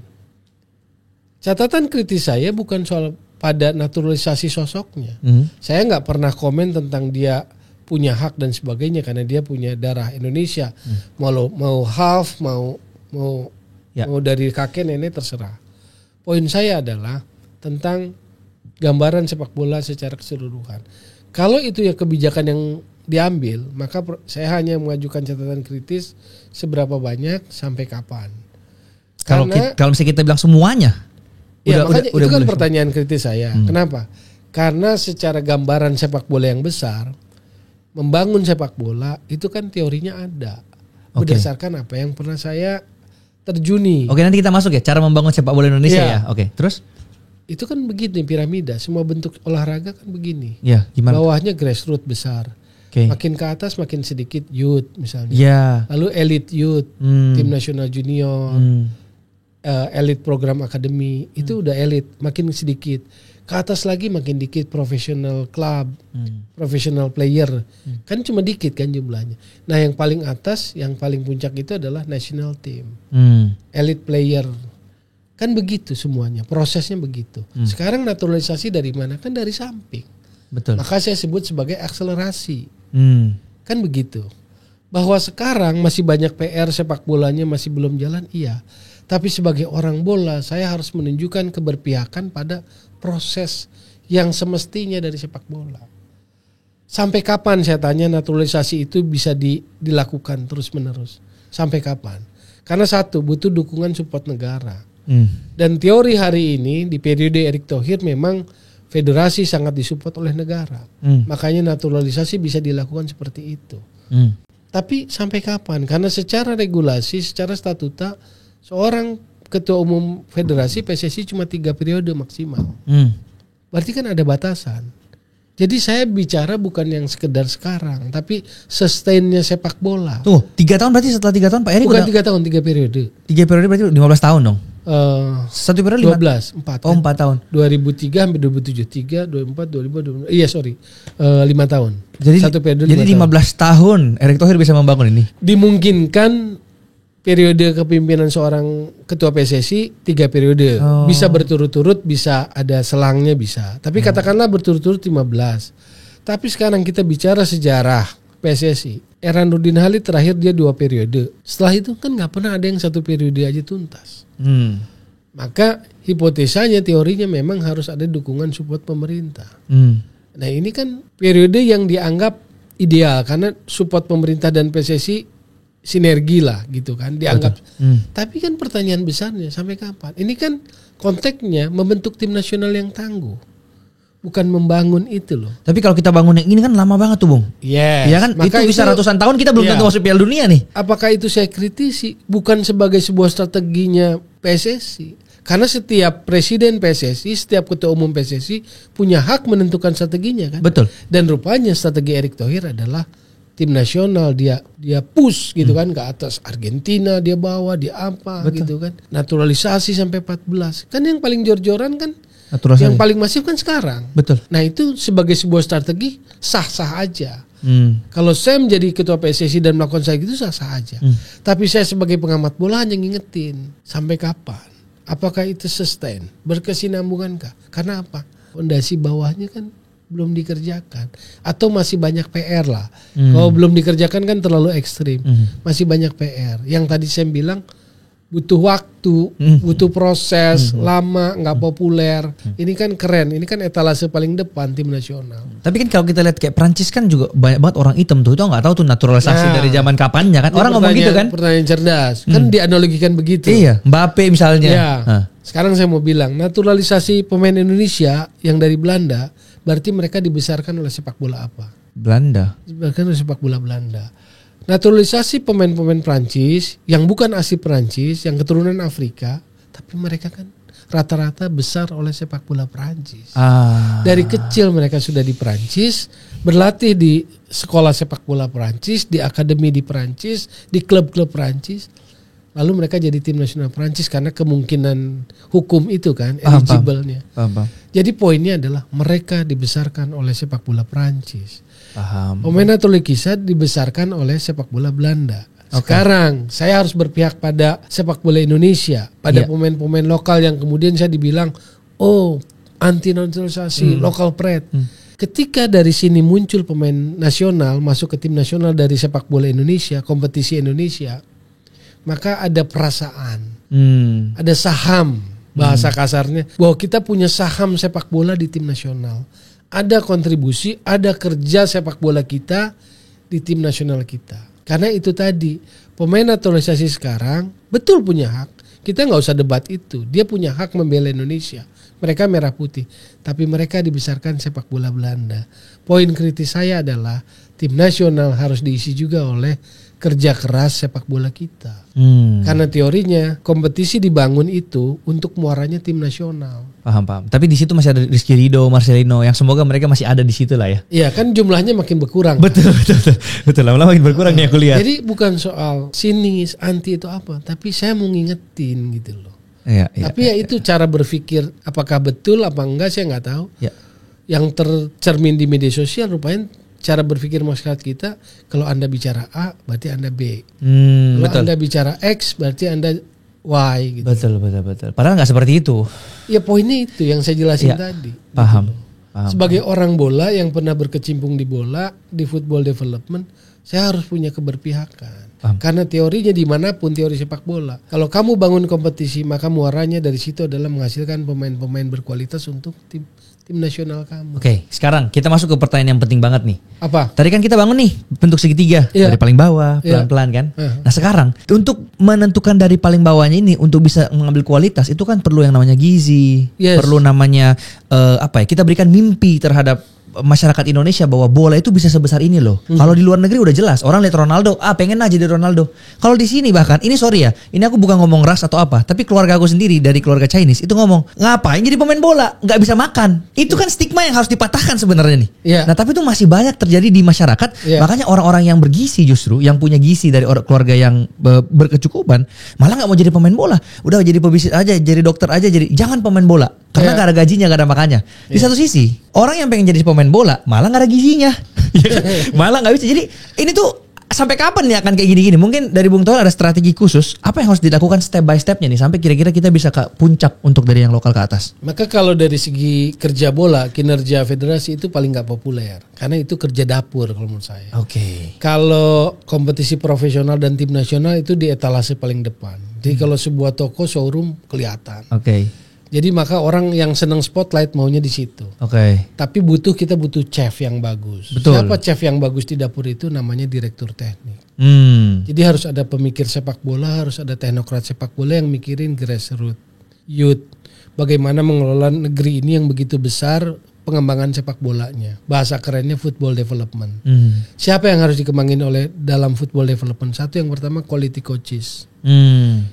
Catatan kritis saya bukan soal pada naturalisasi sosoknya. Saya nggak pernah komen tentang dia punya hak dan sebagainya karena dia punya darah Indonesia. Mau half, mau dari kakek nenek terserah. Poin saya adalah tentang gambaran sepak bola secara keseluruhan. Kalau itu ya kebijakan yang diambil, maka saya hanya mengajukan catatan kritis seberapa banyak sampai kapan. Kalau misalnya kita bilang semuanya. Makanya itu kan pertanyaan kritis saya. Kenapa? Karena secara gambaran sepak bola yang besar, membangun sepak bola itu kan teorinya ada. Berdasarkan apa yang pernah saya terjuni. Nanti kita masuk ya cara membangun sepak bola Indonesia ya. Terus? Itu kan begini piramida, semua bentuk olahraga kan begini. Gimana? Bawahnya grassroots besar. Makin ke atas makin sedikit youth misalnya. Lalu elite youth, tim nasional junior. Elite program akademi itu udah elite, makin sedikit ke atas lagi makin dikit professional club, professional player kan cuma dikit kan jumlahnya. Nah yang paling atas, yang paling puncak itu adalah national team, elite player kan begitu semuanya, prosesnya begitu. Sekarang naturalisasi dari mana? Kan dari samping. Betul. Maka saya sebut sebagai akselerasi, kan begitu. Bahwa sekarang masih banyak PR sepak bolanya masih belum jalan, iya. Tapi sebagai orang bola, saya harus menunjukkan keberpihakan pada proses yang semestinya dari sepak bola. Sampai kapan saya tanya naturalisasi itu bisa dilakukan terus-menerus? Sampai kapan? Karena satu, butuh dukungan support negara. Dan teori hari ini di periode Erick Thohir memang federasi sangat disupport oleh negara. Makanya naturalisasi bisa dilakukan seperti itu. Tapi sampai kapan? Karena secara regulasi, secara statuta, seorang ketua umum federasi PSSI cuma 3 periode maksimal. Berarti kan ada batasan. Jadi saya bicara bukan yang sekedar sekarang, tapi sustainnya sepak bola. Tuh, 3 tahun berarti setelah 3 tahun Pak Erick bukan 3 tahun, 3 periode. 3 periode berarti 15 tahun dong? Satu periode 12, 4 kan? 4 tahun. 2003 sampai 2007, 3, 2004, 2005, 2006. Iya sorry, 5 tahun. Jadi satu periode 15 tahun Erick Thohir bisa membangun ini? Dimungkinkan. Periode kepemimpinan seorang ketua PSSI 3 periode. Bisa berturut-turut, bisa ada selangnya bisa. Tapi katakanlah berturut-turut 15. Tapi sekarang kita bicara sejarah PSSI. Era Nurdin Halid terakhir dia 2 periode. Setelah itu kan gak pernah ada yang 1 periode aja tuntas. Maka hipotesanya, teorinya memang harus ada dukungan support pemerintah. Nah ini kan periode yang dianggap ideal. Karena support pemerintah dan PSSI sinergi lah gitu kan dianggap. Tapi kan pertanyaan besarnya sampai kapan? Ini kan konteksnya membentuk tim nasional yang tangguh, bukan membangun itu loh. Tapi kalau kita bangun yang ini kan lama banget tuh Bung. Iya kan. Maka itu bisa ratusan tahun kita belum tentu masuk Piala Dunia nih. Apakah itu saya kritisi? Bukan sebagai sebuah strateginya PSSI. Karena setiap presiden PSSI, setiap ketua umum PSSI punya hak menentukan strateginya kan. Betul. Dan rupanya strategi Erick Thohir adalah tim nasional, dia push gitu kan ke atas. Argentina dia bawa, dia apa. Betul. Gitu kan. Naturalisasi sampai 14. Kan yang paling jor-joran kan naturalisasi. Yang paling masif kan sekarang. Betul. Nah itu sebagai sebuah strategi sah-sah aja. Kalau saya menjadi ketua PSSI dan melakukan saya gitu sah-sah aja. Tapi saya sebagai pengamat bola hanya ngingetin sampai kapan. Apakah itu sustain? Berkesinambungankah? Karena apa? Fondasi bawahnya kan belum dikerjakan atau masih banyak PR lah. Kalau belum dikerjakan kan terlalu ekstrim. Masih banyak PR. Yang tadi saya bilang butuh waktu, butuh proses, lama, nggak populer. Ini kan keren, ini kan etalase paling depan tim nasional. Tapi kan kalau kita lihat kayak Prancis kan juga banyak banget orang hitam tuh, itu nggak tahu tuh naturalisasi dari zaman kapannya kan. Orang ngomong gitu kan. Pertanyaan cerdas, kan dianalogikan begitu. Iya, Mbappe misalnya. Iya. Sekarang saya mau bilang, naturalisasi pemain Indonesia yang dari Belanda, berarti mereka dibesarkan oleh sepak bola apa? Belanda. Dibesarkan oleh sepak bola Belanda. Naturalisasi pemain-pemain Prancis yang bukan asli Prancis, yang keturunan Afrika, tapi mereka kan rata-rata besar oleh sepak bola Prancis. Dari kecil mereka sudah di Prancis, berlatih di sekolah sepak bola Prancis, di akademi di Prancis, di klub-klub Prancis. Lalu mereka jadi tim nasional Prancis karena kemungkinan hukum itu kan, eligible-nya. Jadi poinnya adalah mereka dibesarkan oleh sepak bola Prancis. Pemain naturalisasi dibesarkan oleh sepak bola Belanda. Sekarang saya harus berpihak pada sepak bola Indonesia, pada pemain-pemain lokal yang kemudian saya dibilang, anti naturalisasi, local pride. Ketika dari sini muncul pemain nasional masuk ke tim nasional dari sepak bola Indonesia, kompetisi Indonesia, maka ada perasaan, ada saham, bahasa kasarnya, bahwa kita punya saham sepak bola di tim nasional. Ada kontribusi, ada kerja sepak bola kita di tim nasional kita. Karena itu tadi, pemain naturalisasi sekarang betul punya hak. Kita nggak usah debat itu. Dia punya hak membela Indonesia. Mereka merah putih, tapi mereka dibesarkan sepak bola Belanda. Poin kritis saya adalah tim nasional harus diisi juga oleh kerja keras sepak bola kita. Karena teorinya kompetisi dibangun itu untuk muaranya tim nasional. Paham. Tapi di situ masih ada Rizky Ridho, Marcelino, yang semoga mereka masih ada di situ lah ya. Iya kan jumlahnya makin berkurang. Betul. Lama-lama makin berkurang nih aku lihat. Jadi bukan soal sinis, anti itu apa, tapi saya mau ngingetin gitu loh. Tapi itu cara berpikir, apakah betul apa enggak saya nggak tahu. Yang tercermin di media sosial rupanya cara berpikir masyarakat kita, kalau Anda bicara A berarti Anda B. Kalau Anda bicara X berarti Anda Y gitu. Betul. Padahal nggak seperti itu. Ya poinnya itu yang saya jelasin tadi. Paham. Sebagai orang bola yang pernah berkecimpung di bola, di football development, saya harus punya keberpihakan. Karena teorinya dimanapun teori sepak bola, kalau kamu bangun kompetisi maka muaranya dari situ adalah menghasilkan pemain-pemain berkualitas untuk tim nasional kamu. Oke, sekarang kita masuk ke pertanyaan yang penting banget nih. Apa? Tadi kan kita bangun nih bentuk segitiga dari paling bawah pelan-pelan kan. Nah sekarang untuk menentukan dari paling bawahnya ini untuk bisa mengambil kualitas itu kan perlu yang namanya gizi, perlu namanya kita berikan mimpi terhadap masyarakat Indonesia bahwa bola itu bisa sebesar ini loh. Kalau di luar negeri udah jelas, orang lihat Ronaldo, pengen aja jadi Ronaldo. Kalau di sini bahkan, ini sorry ya, ini aku bukan ngomong ras atau apa, tapi keluarga aku sendiri dari keluarga Chinese itu ngomong, ngapain jadi pemain bola, nggak bisa makan. Itu kan stigma yang harus dipatahkan sebenarnya nih. Nah tapi itu masih banyak terjadi di masyarakat. Makanya orang-orang yang bergizi justru, yang punya gizi dari keluarga yang berkecukupan, malah nggak mau jadi pemain bola. Udah jadi pebisnis aja, jadi dokter aja, jangan pemain bola. Karena gak ada gajinya, gak ada makannya. Di satu sisi, orang yang pengen jadi pemain bola malah gak ada gizinya. Malah gak bisa. Jadi ini tuh sampai kapan nih akan kayak gini-gini? Mungkin dari Bung Toel ada strategi khusus. Apa yang harus dilakukan step by stepnya nih sampai kira-kira kita bisa ke puncak untuk dari yang lokal ke atas? Maka kalau dari segi kerja bola, kinerja federasi itu paling gak populer. Karena itu kerja dapur kalau menurut saya. Kalau kompetisi profesional dan tim nasional itu di etalase paling depan. Jadi kalau sebuah toko showroom kelihatan. Jadi maka orang yang senang spotlight maunya di situ. Tapi kita butuh chef yang bagus. Siapa chef yang bagus di dapur itu? Namanya direktur teknik. Jadi harus ada pemikir sepak bola, harus ada teknokrat sepak bola yang mikirin grassroots, youth. Bagaimana mengelola negeri ini yang begitu besar, pengembangan sepak bolanya. Bahasa kerennya football development. Siapa yang harus dikembangin oleh dalam football development? Satu, yang pertama quality coaches.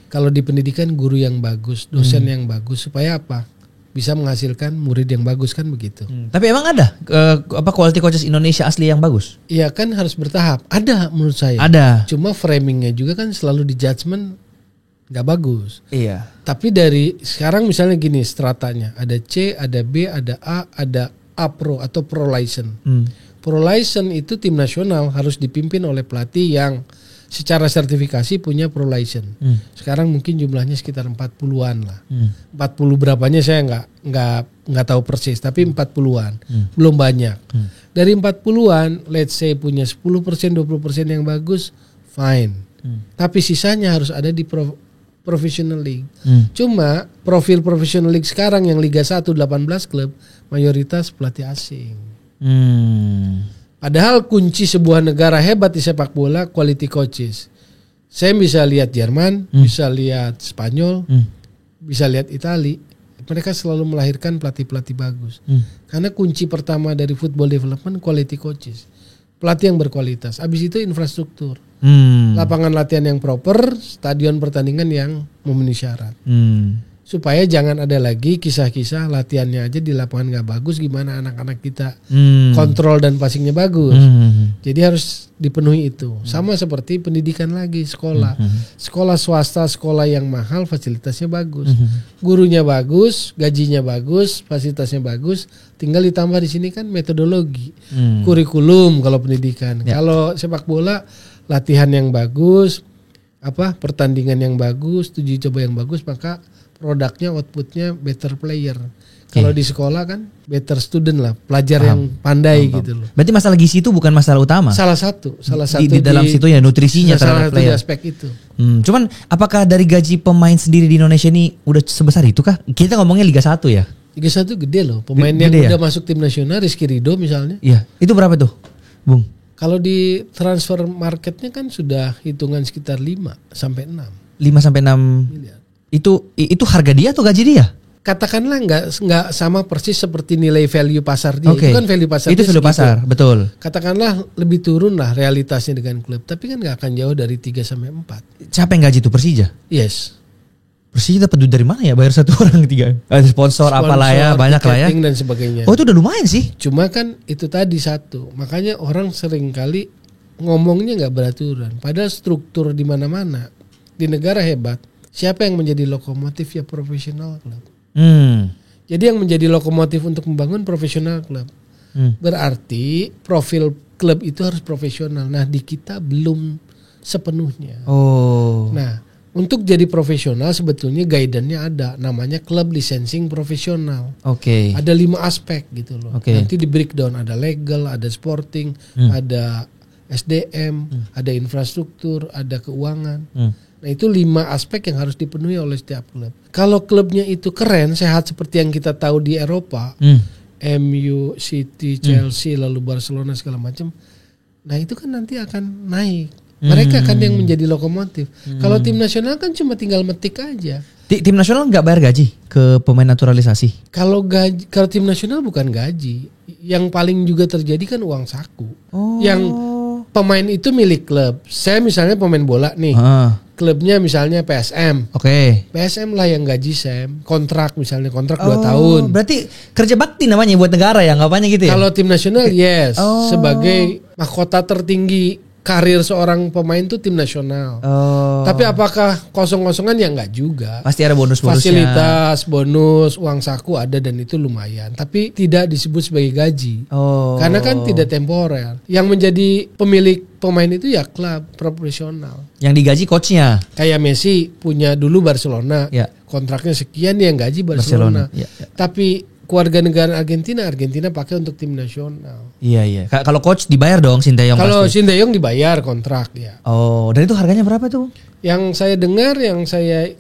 Kalau di pendidikan guru yang bagus, dosen yang bagus, supaya apa? Bisa menghasilkan murid yang bagus kan begitu. Tapi emang ada quality coaches Indonesia asli yang bagus? Iya kan harus bertahap. Ada menurut saya. Ada. Cuma framingnya juga kan selalu di judgment nggak bagus. Tapi dari sekarang misalnya gini stratanya, ada C, ada B, ada A, ada A Pro atau Pro License. Pro License itu tim nasional harus dipimpin oleh pelatih yang secara sertifikasi punya Pro License. Sekarang mungkin jumlahnya sekitar 40-an lah. 40 berapanya saya nggak tahu persis, tapi 40-an. Belum banyak. Dari 40-an, let's say punya 10%, 20% yang bagus, fine. Tapi sisanya harus ada di Professional League. Cuma profil Professional League sekarang yang Liga 1 18 klub mayoritas pelatih asing. Padahal kunci sebuah negara hebat di sepak bola quality coaches. Saya bisa lihat Jerman, bisa lihat Spanyol, bisa lihat Itali. Mereka selalu melahirkan pelatih-pelatih bagus. Karena kunci pertama dari football development quality coaches. Pelatih yang berkualitas. Habis itu infrastruktur. Lapangan latihan yang proper, stadion pertandingan yang memenuhi syarat. Supaya jangan ada lagi kisah-kisah latihannya aja di lapangan gak bagus, gimana anak-anak kita kontrol dan passingnya bagus. Jadi harus dipenuhi itu. Sama seperti pendidikan lagi, sekolah. Sekolah swasta, sekolah yang mahal, fasilitasnya bagus. Gurunya bagus, gajinya bagus, fasilitasnya bagus. Tinggal ditambah di sini kan metodologi, kurikulum kalau pendidikan. Kalau sepak bola, latihan yang bagus, pertandingan yang bagus, uji coba yang bagus, maka produknya, outputnya better player. Kalau di sekolah kan better student lah, pelajar yang pandai gitu loh. Berarti masalah gizi itu bukan masalah utama. Salah satu di dalam situ ya nutrisinya terhadap player. Di aspek itu. Cuman apakah dari gaji pemain sendiri di Indonesia ini udah sebesar itu kah? Kita ngomongnya Liga 1 ya. Liga 1 gede loh. Pemain yang udah masuk tim nasional, Rizky Ridho misalnya. Iya. Itu berapa tuh, Bung? Kalau di transfer marketnya kan sudah hitungan sekitar 5 sampai 6. 5 sampai 6 miliar. Itu harga dia atau gaji dia? Katakanlah nggak sama persis seperti nilai value pasar dia. Okay. Itu kan value pasar. Itu value pasar, betul. Katakanlah lebih turun lah realitasnya dengan klub, tapi kan nggak akan jauh dari 3 sampai 4. Siapa yang gaji itu? Persija? Yes. Persija dapat duit dari mana ya bayar satu orang 3? Sponsor apalah ya, banyak lah ya. Dan sebagainya. Oh, itu udah lumayan sih. Cuma kan itu tadi satu. Makanya orang sering kali ngomongnya nggak beraturan. Padahal struktur di mana-mana di negara hebat. Siapa yang menjadi lokomotif ya profesional klub. Jadi yang menjadi lokomotif untuk membangun profesional klub. Berarti profil klub itu harus profesional. Nah di kita belum sepenuhnya. Nah untuk jadi profesional sebetulnya guidance-nya ada. Namanya club licensing profesional. Ada 5 aspek gitu loh. Nanti di breakdown ada legal, ada sporting, ada SDM, ada infrastruktur, ada keuangan. Nah itu 5 aspek yang harus dipenuhi oleh setiap klub. Kalau klubnya itu keren, sehat seperti yang kita tahu di Eropa, MU, City, Chelsea, lalu Barcelona segala macam. Nah itu kan nanti akan naik. Mereka kan yang menjadi lokomotif. Kalau tim nasional kan cuma tinggal metik aja. Tim nasional nggak bayar gaji ke pemain naturalisasi? Kalau tim nasional bukan gaji. Yang paling juga terjadi kan uang saku. Yang pemain itu milik klub. Saya misalnya pemain bola nih. Klubnya misalnya PSM. PSM lah yang gaji Sam. Kontrak misalnya, kontrak 2 tahun. Berarti kerja bakti namanya buat negara ya, anggapannya gitu ya? Kalau tim nasional yes. Sebagai mahkota tertinggi karir seorang pemain tuh tim nasional. Tapi apakah kosong-kosongan ya enggak juga. Pasti ada bonus-bonusnya. Fasilitas, bonus, uang saku ada dan itu lumayan. Tapi tidak disebut sebagai gaji. Karena kan tidak temporer. Yang menjadi pemilik pemain itu ya klub profesional. Yang digaji coachnya. Kayak Messi punya dulu Barcelona. Kontraknya sekian yang gaji Barcelona. Tapi keluarga negara Argentina pakai untuk tim nasional. Iya. Kalau coach dibayar dong Sinteyong. Kalau Sinteyong dibayar kontrak ya. Dan itu harganya berapa tuh? Yang saya dengar, yang saya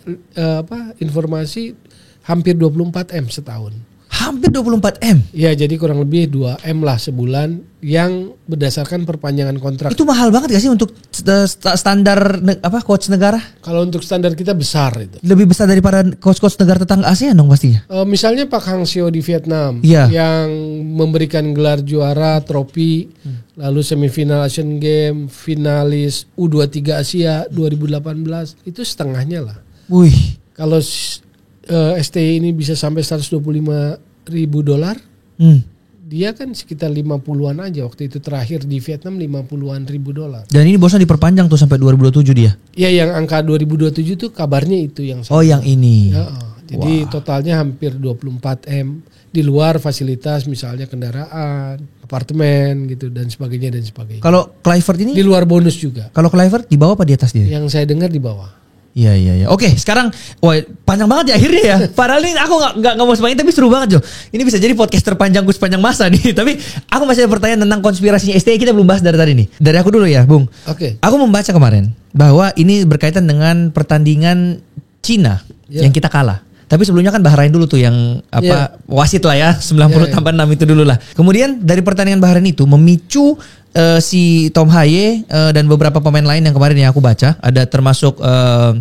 informasi hampir 24 M setahun. Hampir 24 M? Ya jadi kurang lebih 2 M lah sebulan yang berdasarkan perpanjangan kontrak. Itu mahal banget gak sih untuk standar coach negara? Kalau untuk standar kita besar itu. Lebih besar daripada coach-coach negara tetangga ASEAN dong pastinya. Misalnya Pak Hang Seo di Vietnam yang memberikan gelar juara, trofi, lalu semifinal Asian Games, finalis U23 Asia 2018, itu setengahnya lah. Wih. Kalau STI ini bisa sampai $125,000, dia kan sekitar 50-an aja waktu itu terakhir di Vietnam $50-an ribu. Dan ini bosnya diperpanjang tuh sampai 2027 dia? Iya yang angka 2027 tuh kabarnya itu yang sama. Yang ini. Jadi totalnya hampir 24 M di luar fasilitas misalnya kendaraan, apartemen gitu dan sebagainya. Kalau Kluivert ini? Di luar bonus juga. Kalau Kluivert di bawah apa di atas dia? Yang saya dengar di bawah. Iya. Oke, sekarang panjang banget ya akhirnya ya. Padahal ini aku nggak mau sepanjang tapi seru banget Jo. Ini bisa jadi podcast terpanjangku sepanjang masa nih. Tapi aku masih ada pertanyaan tentang konspirasinya STI, kita belum bahas dari tadi nih. Dari aku dulu ya, Bung. Oke. Aku membaca kemarin bahwa ini berkaitan dengan pertandingan Cina yang kita kalah. Tapi sebelumnya kan Bahrain dulu tuh yang wasit lah ya 90 tambah 6 itu dulu lah. Kemudian dari pertandingan Bahrain itu memicu si Tom Haye dan beberapa pemain lain yang kemarin yang aku baca, ada termasuk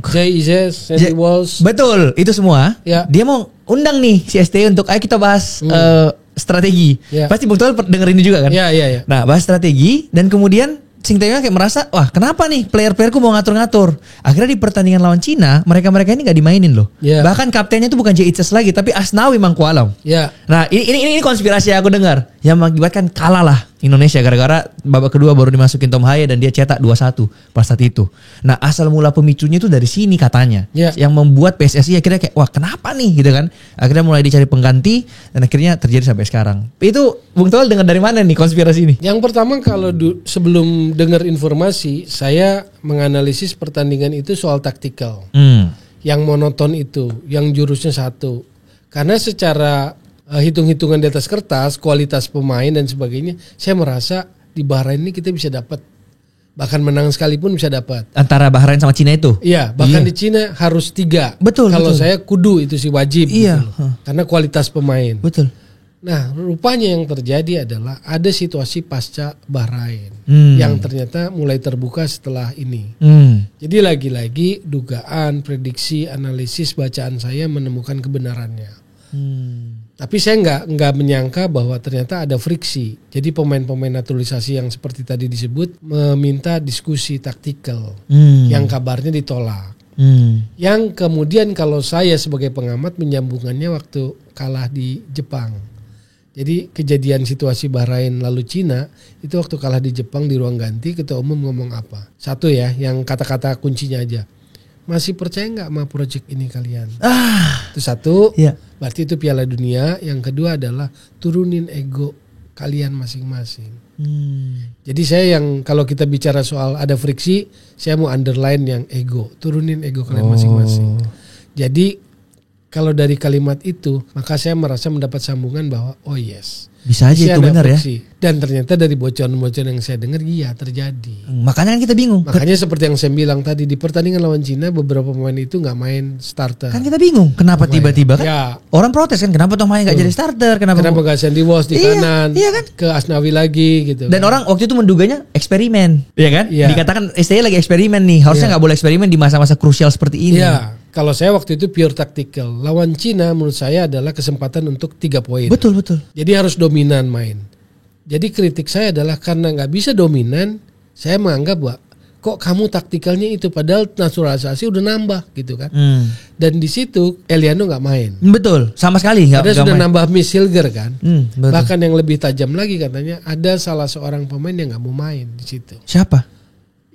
Jay Izes, Sandy Walsh. Betul, itu semua. Dia mau undang nih si STY untuk ayo kita bahas strategi. Pasti Bung Toel denger ini juga kan? Iya. Nah, bahas strategi dan kemudian Sing Taeyong kayak merasa, wah kenapa nih player-playerku mau ngatur-ngatur. Akhirnya di pertandingan lawan Cina, mereka-mereka ini gak dimainin loh. Bahkan kaptennya itu bukan Jay Izes lagi, tapi Asnawi Mangkualam. Nah ini konspirasi yang aku dengar. Yang mengakibatkan kalah lah Indonesia gara-gara babak kedua baru dimasukin Tom Haye dan dia cetak 2-1 pas saat itu. Nah asal mula pemicunya itu dari sini katanya. Yang membuat PSSI akhirnya kayak, wah kenapa nih gitu kan. Akhirnya mulai dicari pengganti dan akhirnya terjadi sampai sekarang. Itu Bung Toel dengar dari mana nih konspirasi ini? Yang pertama kalau sebelum dengar informasi, saya menganalisis pertandingan itu soal taktikal. Yang monoton itu, yang jurusnya satu. Karena secara hitung-hitungan di atas kertas, kualitas pemain dan sebagainya, saya merasa di Bahrain ini kita bisa dapat. Bahkan menang sekalipun bisa dapat. Antara Bahrain sama Cina itu? Iya, bahkan di Cina harus 3. Betul. Kalau saya kudu itu sih wajib. Iya. Gitu. Karena kualitas pemain. Betul. Nah, rupanya yang terjadi adalah ada situasi pasca Bahrain yang ternyata mulai terbuka setelah ini. Jadi lagi-lagi dugaan, prediksi, analisis, bacaan saya menemukan kebenarannya. Tapi saya nggak menyangka bahwa ternyata ada friksi. Jadi pemain-pemain naturalisasi yang seperti tadi disebut meminta diskusi taktikal yang kabarnya ditolak. Yang kemudian kalau saya sebagai pengamat menyambungannya waktu kalah di Jepang. Jadi kejadian situasi Bahrain lalu Cina itu waktu kalah di Jepang di ruang ganti ketua umum ngomong apa? Satu ya, yang kata-kata kuncinya aja. Masih percaya nggak sama proyek ini kalian? Itu satu. Berarti itu Piala Dunia. Yang kedua adalah turunin ego kalian masing-masing. Jadi saya yang kalau kita bicara soal ada friksi, saya mau underline yang ego. Turunin ego kalian masing-masing. Jadi kalau dari kalimat itu, maka saya merasa mendapat sambungan bahwa oh yes. Bisa aja itu benar ya. Dan ternyata dari bocoran-bocoran yang saya dengar iya terjadi. Makanya kan kita bingung. Makanya seperti yang saya bilang tadi di pertandingan lawan Cina beberapa pemain itu nggak main starter. Kan kita bingung kenapa tiba-tiba kan orang protes kan kenapa Tom Haye nggak jadi starter, kenapa nggak Sandy Walsh di kanan, kan? ke Asnawi lagi gitu. Dan orang waktu itu menduganya eksperimen, ya kan? Dikatakan STY lagi eksperimen nih, harusnya nggak boleh eksperimen di masa-masa krusial seperti ini. Kalau saya waktu itu pure tactical. Lawan Cina menurut saya adalah kesempatan untuk 3 poin. Betul. Jadi harus dominan main. Jadi kritik saya adalah karena nggak bisa dominan, saya menganggap bahwa kok kamu taktikalnya itu padahal naturalisasi udah nambah gitu kan. Dan di situ Eliano nggak main. Betul, sama sekali nggak. Ada sudah nambah Miss Hilger kan. Betul. Bahkan yang lebih tajam lagi katanya ada salah seorang pemain yang nggak mau main di situ. Siapa?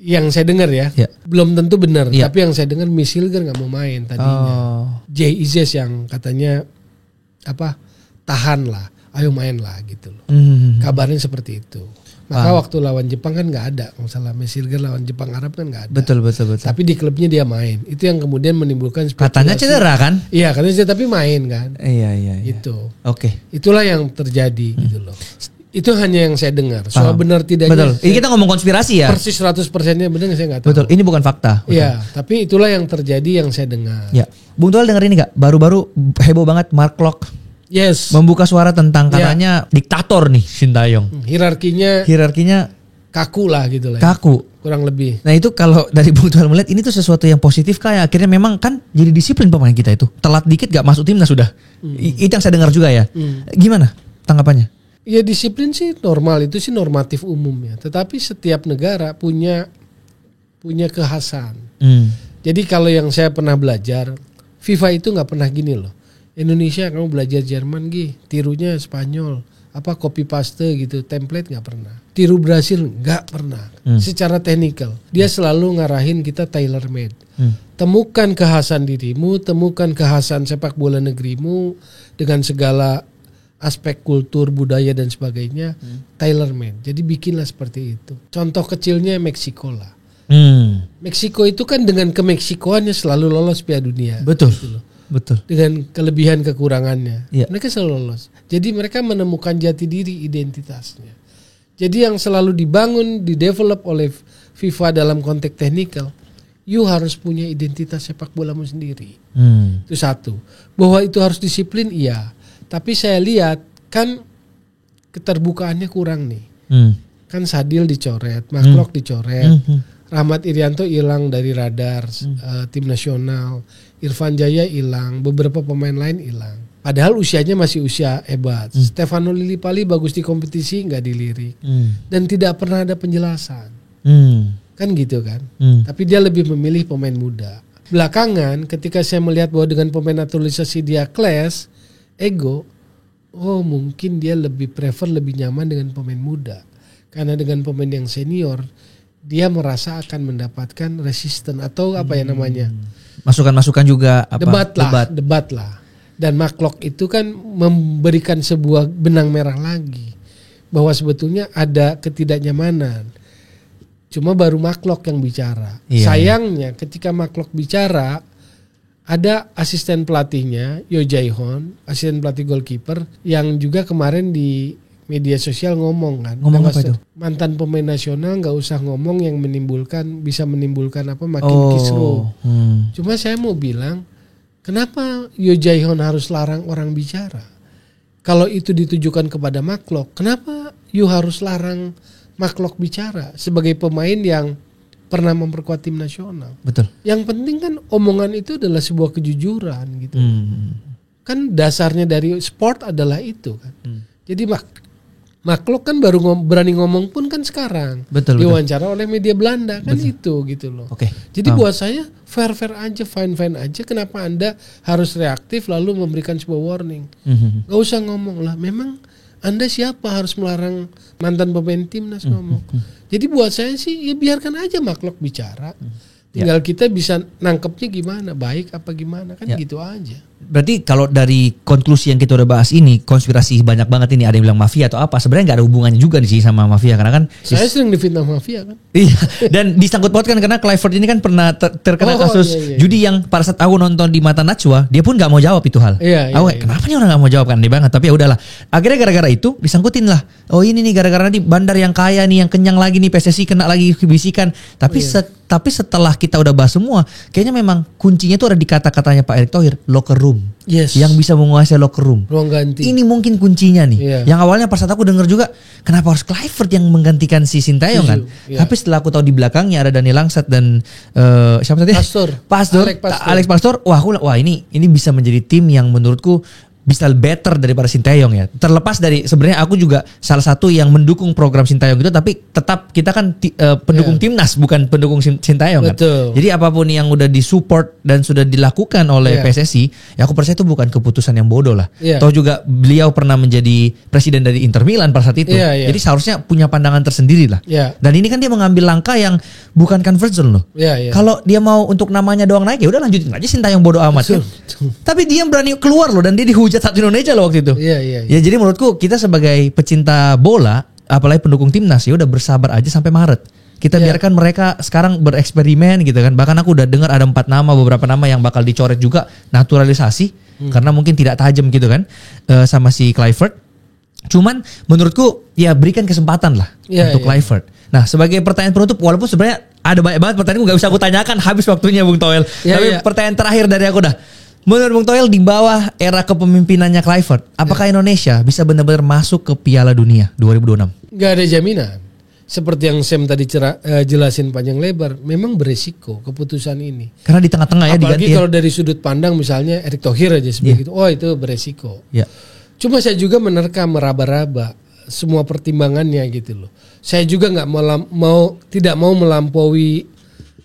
Yang saya dengar ya, belum tentu benar. Tapi yang saya dengar Miss Hilger nggak mau main tadinya. Jay Izes yang katanya tahan lah, ayo main lah gitu loh. Kabarnya seperti itu. Maka waktu lawan Jepang kan nggak ada masalah. Miss Hilger lawan Jepang Arab kan nggak ada. Betul. Tapi di klubnya dia main. Itu yang kemudian menimbulkan spekulasi. Katanya cedera kan? Iya katanya cedera tapi main kan. Iya. Itu. Oke. Itulah yang terjadi gitu loh. Itu hanya yang saya dengar. Soal benar tidaknya. Betul. Ini kita ngomong konspirasi ya. Persis 100%-nya benar saya nggak tahu. Betul. Ini bukan fakta. Iya. Tapi itulah yang terjadi yang saya dengar. Ya. Bung Toel dengar ini nggak? Baru-baru heboh banget Mark Klok. Yes. Membuka suara tentang katanya diktator nih Shin Taeyong. Hierarkinya kaku lah gitu lah. Kaku. Kurang lebih. Nah itu kalau dari Bung Toel melihat ini tuh sesuatu yang positif kayak akhirnya memang kan jadi disiplin pemain kita itu. Telat dikit gak masuk timnas sudah. Itu yang saya dengar juga ya. Gimana tanggapannya? Ya disiplin sih normal, itu sih normatif umumnya. Tetapi setiap negara punya kekhasan. Jadi kalau yang saya pernah belajar, FIFA itu nggak pernah gini loh. Indonesia kamu belajar Jerman tirunya Spanyol, copy paste gitu, template nggak pernah. Tiru Brasil nggak pernah. Secara teknikal dia selalu ngarahin kita tailor made. Temukan kekhasan dirimu, temukan kekhasan sepak bola negerimu dengan segala aspek kultur, budaya dan sebagainya, tailor made. Jadi bikinlah seperti itu. Contoh kecilnya Meksiko lah. Meksiko itu kan dengan kemeksikoannya selalu lolos Piala Dunia. Betul. Gitu loh. Betul. Dengan kelebihan kekurangannya, mereka selalu lolos. Jadi mereka menemukan jati diri identitasnya. Jadi yang selalu dibangun, didevelop oleh FIFA dalam konteks teknikal, you harus punya identitas sepak bolamu sendiri. Itu satu. Bahwa itu harus disiplin, iya. Tapi saya lihat kan keterbukaannya kurang nih. Kan Sadil dicoret, Maklok dicoret, Rahmat Irianto hilang dari radar tim nasional, Irfan Jaya hilang, beberapa pemain lain hilang. Padahal usianya masih usia hebat. Stefano Lillipali bagus di kompetisi, nggak dilirik, dan tidak pernah ada penjelasan. Kan gitu kan. Tapi dia lebih memilih pemain muda. Belakangan ketika saya melihat bahwa dengan pemain naturalisasi dia class, ego, oh mungkin dia lebih prefer, lebih nyaman dengan pemain muda. Karena dengan pemain yang senior, dia merasa akan mendapatkan resisten atau apa ya namanya, masukan-masukan juga, apa? Debat lah. Dan Maklok itu kan memberikan sebuah benang merah lagi bahwa sebetulnya ada ketidaknyamanan. Cuma baru Maklok yang bicara. Sayangnya ketika Maklok bicara, ada asisten pelatihnya Yo Jae-hon, asisten pelatih goalkeeper, yang juga kemarin di media sosial ngomong kan. Ngomong apa itu? Mantan pemain nasional nggak usah ngomong yang bisa menimbulkan apa makin kisruh. Cuma saya mau bilang, kenapa Yo Jae-hon harus larang orang bicara? Kalau itu ditujukan kepada Maklok, kenapa you harus larang Maklok bicara sebagai pemain yang pernah memperkuat tim nasional? Betul. Yang penting kan omongan itu adalah sebuah kejujuran gitu. Kan dasarnya dari sport adalah itu kan. Jadi Maklok kan baru berani ngomong pun kan sekarang. Betul. Diwawancara oleh media Belanda kan. Betul. Itu gitu loh. Jadi buat saya fair aja, fine aja. Kenapa Anda harus reaktif lalu memberikan sebuah warning? Gak usah ngomong lah. Memang Anda siapa harus melarang mantan pemain timnas ngomong? Jadi buat saya sih ya biarkan aja Maklok bicara. Tinggal kita bisa nangkepnya gimana, baik apa gimana kan gitu aja. Berarti kalau dari konklusi yang kita udah bahas ini, konspirasi banyak banget ini, ada yang bilang mafia atau apa, sebenarnya nggak ada hubungannya juga nih sih sama mafia, karena kan saya sering difitnah mafia kan. Iya, dan disangkut pautkan karena Kluivert ini kan pernah terkena kasus judi yang pada saat aku nonton di Mata Najwa, dia pun nggak mau jawab itu hal. Kenapa nih orang nggak mau jawab kan, dia banget, tapi ya udahlah. Akhirnya gara-gara itu disangkutin lah. Oh ini nih gara-gara nanti Bandar yang kaya nih, yang kenyang lagi nih, PSSI kena lagi bisikan. Tapi setelah kita udah bahas semua, kayaknya memang kuncinya itu ada di kata-katanya Pak Erick Thohir, locker room. Yang bisa menguasai locker room. Ruang ganti. Ini mungkin kuncinya nih. Yang awalnya pas saat aku denger juga, kenapa harus Kluivert yang menggantikan si Sintayong kan? Tapi setelah aku tahu di belakangnya ada Daniel Langsat dan siapa tadi? Alex Pastor. Wah ini bisa menjadi tim yang menurutku bisa better daripada Sintayong ya. Terlepas dari sebenarnya aku juga salah satu yang mendukung program Sintayong itu, tapi tetap kita kan pendukung timnas, bukan pendukung Sintayong kan. Jadi apapun yang udah disupport dan sudah dilakukan oleh PSSI, ya aku percaya itu bukan keputusan yang bodoh lah. Toh juga beliau pernah menjadi presiden dari Inter Milan pada saat itu. Jadi seharusnya punya pandangan tersendiri lah. Dan ini kan dia mengambil langkah yang bukan comfort zone loh. Kalau dia mau untuk namanya doang naik, ya udah lanjutin aja Sintayong bodoh amat kan. Tapi dia berani keluar loh, dan dia dihujat satu Indonesia loh waktu itu. Ya jadi menurutku kita sebagai pecinta bola, apalagi pendukung timnas, ya udah bersabar aja sampai Maret. Kita biarkan mereka sekarang bereksperimen gitu kan. Bahkan aku udah dengar ada 4 nama, beberapa nama yang bakal dicoret juga naturalisasi karena mungkin tidak tajam gitu kan sama si Kluivert. Cuman menurutku ya berikan kesempatan lah untuk Kluivert. Nah sebagai pertanyaan penutup, walaupun sebenarnya ada banyak banget pertanyaan gak bisa aku tanyakan, habis waktunya Bung Toel. Tapi pertanyaan terakhir dari aku dah. Menurut Bung Toel, di bawah era kepemimpinannya Kluivert, apakah Indonesia bisa benar-benar masuk ke Piala Dunia 2026? Gak ada jaminan. Seperti yang Sam tadi jelasin panjang lebar, memang beresiko keputusan ini. Karena di tengah-tengah ya diganti. Apalagi kalau dari sudut pandang misalnya Erick Thohir aja seperti itu, oh itu beresiko. Cuma saya juga meraba-raba semua pertimbangannya gitu loh. Saya juga tidak mau melampaui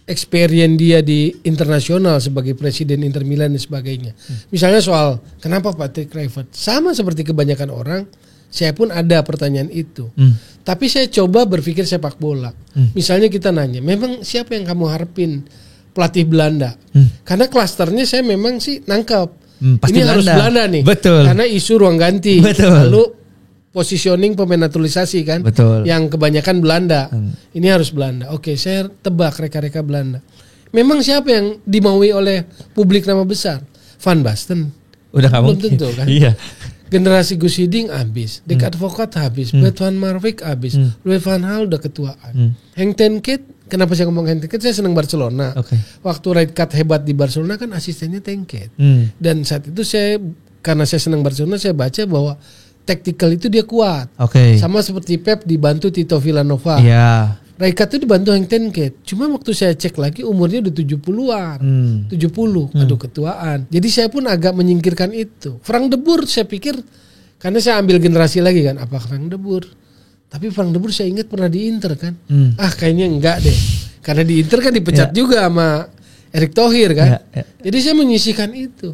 experience dia di internasional sebagai presiden Inter Milan dan sebagainya. Misalnya soal kenapa Patrick Kluivert, sama seperti kebanyakan orang, saya pun ada pertanyaan itu. Tapi saya coba berpikir sepak bola. Misalnya kita nanya, memang siapa yang kamu harapin pelatih Belanda? Karena klasternya saya memang sih nangkep. Ini Belanda. Harus Belanda nih. Betul. Karena isu ruang ganti. Betul. Lalu positioning pemain naturalisasi kan. Betul. Yang kebanyakan Belanda. Ini harus Belanda. Oke, saya tebak reka-reka Belanda. Memang siapa yang dimaui oleh publik nama besar? Van Basten. Udah gak belum mungkin. tentu kan. Iya. Generasi Gus Hiddink habis, Dick Advocaat habis, Bert van Marwijk habis, Louis van Gaal udah ketuaan. Henk ten Cate Kenapa saya ngomong hand to hand? Saya senang Barcelona. Waktu right cut hebat di Barcelona kan asistennya Tengket. Dan saat itu karena saya senang Barcelona, saya baca bahwa tactical itu dia kuat. Sama seperti Pep dibantu Tito Villanova. Right cut itu dibantu yang Tengket. Cuma waktu saya cek lagi umurnya udah 70-an. 70, aduh ketuaan. Jadi saya pun agak menyingkirkan itu. Frank de Boer saya pikir, karena saya ambil generasi lagi kan, apa Frank de Boer? Tapi Frank de Boer saya ingat pernah di Inter kan. Kayaknya enggak deh. Karena di Inter kan dipecat juga sama Erick Thohir kan. Jadi saya menyisihkan itu.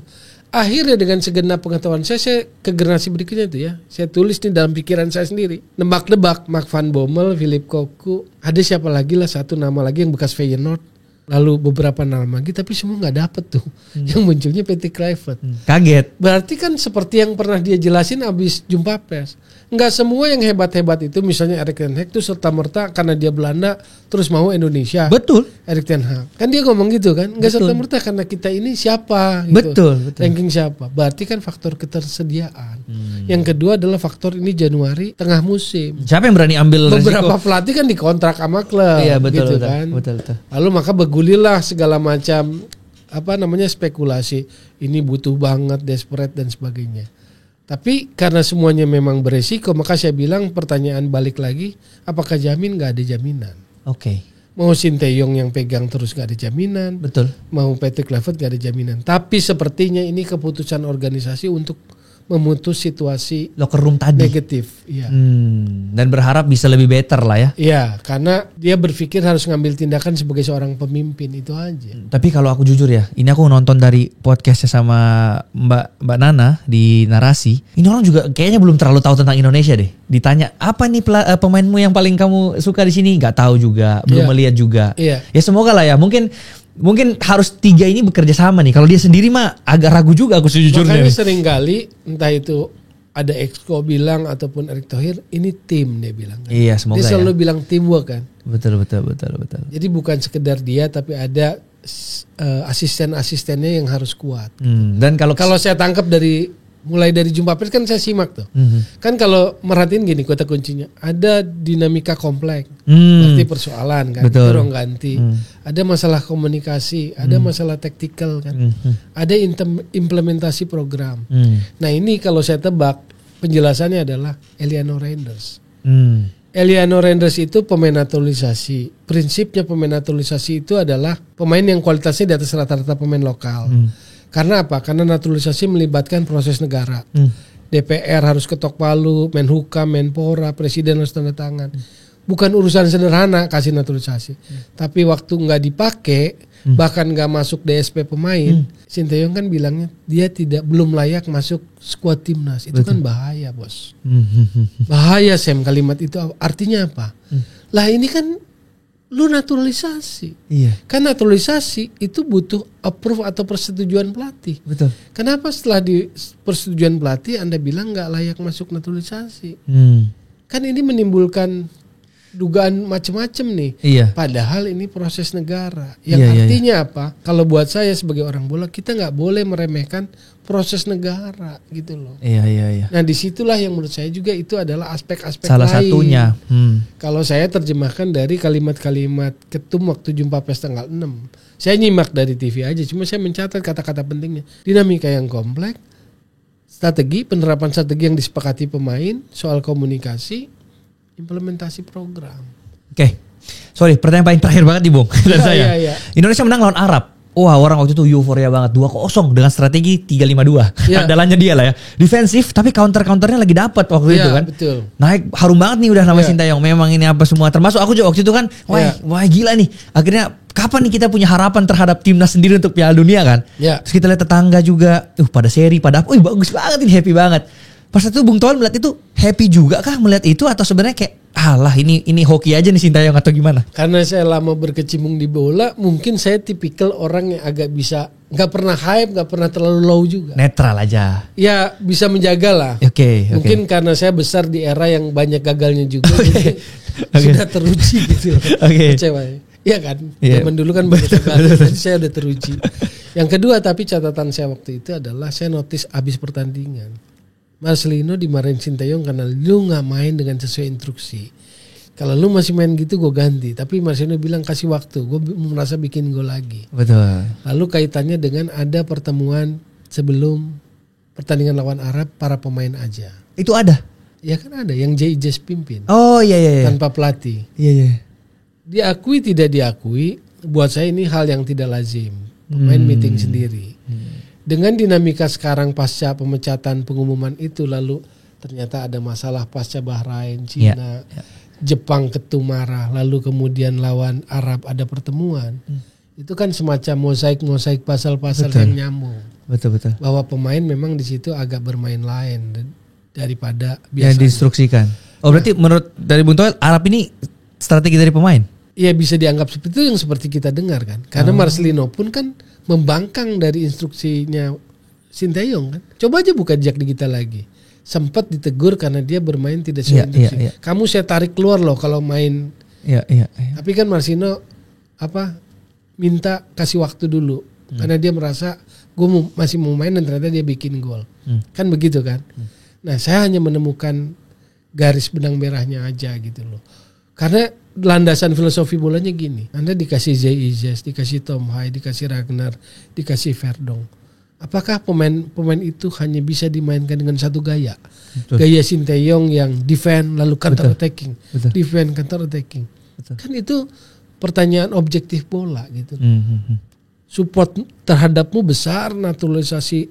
Akhirnya dengan segenap pengetahuan saya ke generasi berikutnya itu ya. Saya tulis nih dalam pikiran saya sendiri. Nebak-nebak Mark van Bommel, Philip Cocu. Ada siapa lagi lah, satu nama lagi yang bekas Feyenoord. Lalu beberapa nama lagi, tapi semua nggak dapet tuh. Yang munculnya Patrick Kluivert. Kaget. Berarti kan seperti yang pernah dia jelasin abis jumpa pers. Nggak semua yang hebat-hebat itu, misalnya Erik ten Hag itu serta-merta karena dia Belanda terus mau Indonesia. Betul. Erik ten Hag. Kan dia ngomong gitu kan. Nggak serta-merta karena kita ini siapa gitu. Betul. Ranking siapa. Berarti kan faktor ketersediaan. Yang kedua adalah faktor ini Januari tengah musim. Siapa yang berani ambil resiko? Beberapa pelatih kan dikontrak sama klub. Iya betul, gitu betul, kan. betul. Lalu maka bergulirlah segala macam spekulasi. Ini butuh banget, desperate dan sebagainya. Tapi karena semuanya memang beresiko, maka saya bilang pertanyaan balik lagi, apakah jamin? Gak ada jaminan. Mau Sinteyong yang pegang terus gak ada jaminan. Betul. Mau Patrick Kluivert gak ada jaminan. Tapi sepertinya ini keputusan organisasi untuk memutus situasi locker room tadi negatif. Dan berharap bisa lebih better lah ya. Iya, karena dia berpikir harus ngambil tindakan sebagai seorang pemimpin, itu aja. Tapi kalau aku jujur ya, ini aku nonton dari podcastnya sama Mbak Nana di Narasi. Ini orang juga kayaknya belum terlalu tahu tentang Indonesia deh. Ditanya apa nih pemainmu yang paling kamu suka di sini? Nggak tahu juga, belum melihat juga. Ya semoga lah ya. Mungkin harus tiga ini bekerja sama nih. Kalau dia sendiri mah agak ragu juga aku sejujurnya. Makanya sering kali entah itu ada Exco bilang ataupun Erick Thohir, ini tim dia bilang kan. Iya, semoga dia selalu bilang teamwork kan. Betul. Jadi bukan sekedar dia, tapi ada asisten-asistennya yang harus kuat. Dan kalau saya tangkap mulai dari jumpa pers kan saya simak tuh. Kan kalau merhatiin gini, kata kuncinya ada dinamika kompleks. Berarti persoalan kan, dorong ganti. Ada masalah komunikasi, ada masalah taktikal kan. Ada implementasi program. Nah, ini kalau saya tebak penjelasannya adalah Eliano Reinders. Eliano Reinders itu pemain naturalisasi. Prinsipnya pemain naturalisasi itu adalah pemain yang kualitasnya di atas rata-rata pemain lokal. Karena apa? Karena naturalisasi melibatkan proses negara. DPR harus ketok palu, Menhukam, Menpora, Presiden harus tanda tangan. Bukan urusan sederhana kasih naturalisasi. Tapi waktu nggak dipakai, bahkan nggak masuk DSP pemain, Sinteyong kan bilangnya dia belum layak masuk skuad timnas. Itu kan bahaya, bos. Bahaya, Sam, kalimat itu artinya apa? Lah ini kan lu naturalisasi. Kan naturalisasi itu butuh approve atau persetujuan pelatih. Betul. Kenapa setelah di persetujuan pelatih Anda bilang nggak layak masuk naturalisasi? Kan ini menimbulkan dugaan macam-macam nih. Padahal ini proses negara. Yang artinya apa? Kalau buat saya sebagai orang bola, kita nggak boleh meremehkan proses negara gitu loh. Nah disitulah yang menurut saya juga itu adalah aspek-aspek salah lain. Satunya. Kalau saya terjemahkan dari kalimat-kalimat ketum waktu jumpa pers tanggal 6. Saya nyimak dari TV aja, cuma saya mencatat kata-kata pentingnya. Dinamika yang kompleks, penerapan strategi yang disepakati pemain, soal komunikasi, implementasi program. Sorry, pertanyaan paling terakhir banget nih Bung dan saya. Indonesia menang lawan Arab. Wah, orang waktu itu euforia banget, 2-0 dengan strategi 3-5-2. Andalannya dia lah ya. Defensif tapi counter-counternya lagi dapat waktu itu kan. Betul. Naik harum banget nih udah nama Sinteyong. Memang ini apa semua. Termasuk aku juga waktu itu kan, wah gila nih. Akhirnya kapan nih kita punya harapan terhadap timnas sendiri untuk Piala Dunia kan? Terus kita lihat tetangga juga, pada seri, pada apa? Bagus banget ini, happy banget. Pas itu Bung Toel melihat itu happy juga kah melihat itu, atau sebenarnya kayak alah ini hoki aja nih Sinteyong atau gimana? Karena saya lama berkecimpung di bola, mungkin saya tipikal orang yang agak bisa nggak pernah hype, nggak pernah terlalu low juga. Netral aja. Ya bisa menjaga lah. Mungkin karena saya besar di era yang banyak gagalnya juga, jadi sudah teruji gitu. Kecewa. Iya kan, zaman dulu kan banyak gagal, jadi saya udah teruji. Yang kedua, tapi catatan saya waktu itu adalah saya notice abis pertandingan, Marcelino dimarahin Sinteyong karena lu nggak main dengan sesuai instruksi. Kalau lu masih main gitu gue ganti. Tapi Marcelino bilang kasih waktu, gue merasa bikin gol lagi. Betul. Lalu kaitannya dengan ada pertemuan sebelum pertandingan lawan Arab para pemain aja. Itu ada? Ya kan ada yang Jay pimpin. Oh iya. Tanpa pelatih. Iya. Diakui tidak diakui, buat saya ini hal yang tidak lazim. Pemain meeting sendiri. Dengan dinamika sekarang pasca pemecatan pengumuman itu, lalu ternyata ada masalah pasca Bahrain, Cina, Jepang ketum marah, lalu kemudian lawan Arab ada pertemuan. Itu kan semacam mosaik pasal-pasal yang nyambung. Betul. Bahwa pemain memang di situ agak bermain lain daripada biasanya. Yang diinstruksikan. Oh berarti menurut dari Bung Toel, Arab ini strategi dari pemain? Iya bisa dianggap seperti itu, yang seperti kita dengar kan. Karena Marcelino pun kan membangkang dari instruksinya Sinteyong kan. Coba aja buka jejak digital lagi. Sempat ditegur karena dia bermain tidak sesuai instruksi. Iya. Kamu saya tarik keluar loh kalau main. Iya. Tapi kan Marcelino minta kasih waktu dulu. Karena dia merasa gue masih mau main dan ternyata dia bikin gol. Kan begitu kan. Nah saya hanya menemukan garis benang merahnya aja gitu loh. Karena landasan filosofi bolanya gini. Anda dikasih Zay Izes, dikasih Tom Hai, dikasih Ragnar, dikasih Verdong. Apakah pemain itu hanya bisa dimainkan dengan satu gaya? Betul. Gaya Sinteyong yang defend lalu counter attacking. Defend counter attacking. Kan itu pertanyaan objektif bola gitu. Support terhadapmu besar, naturalisasi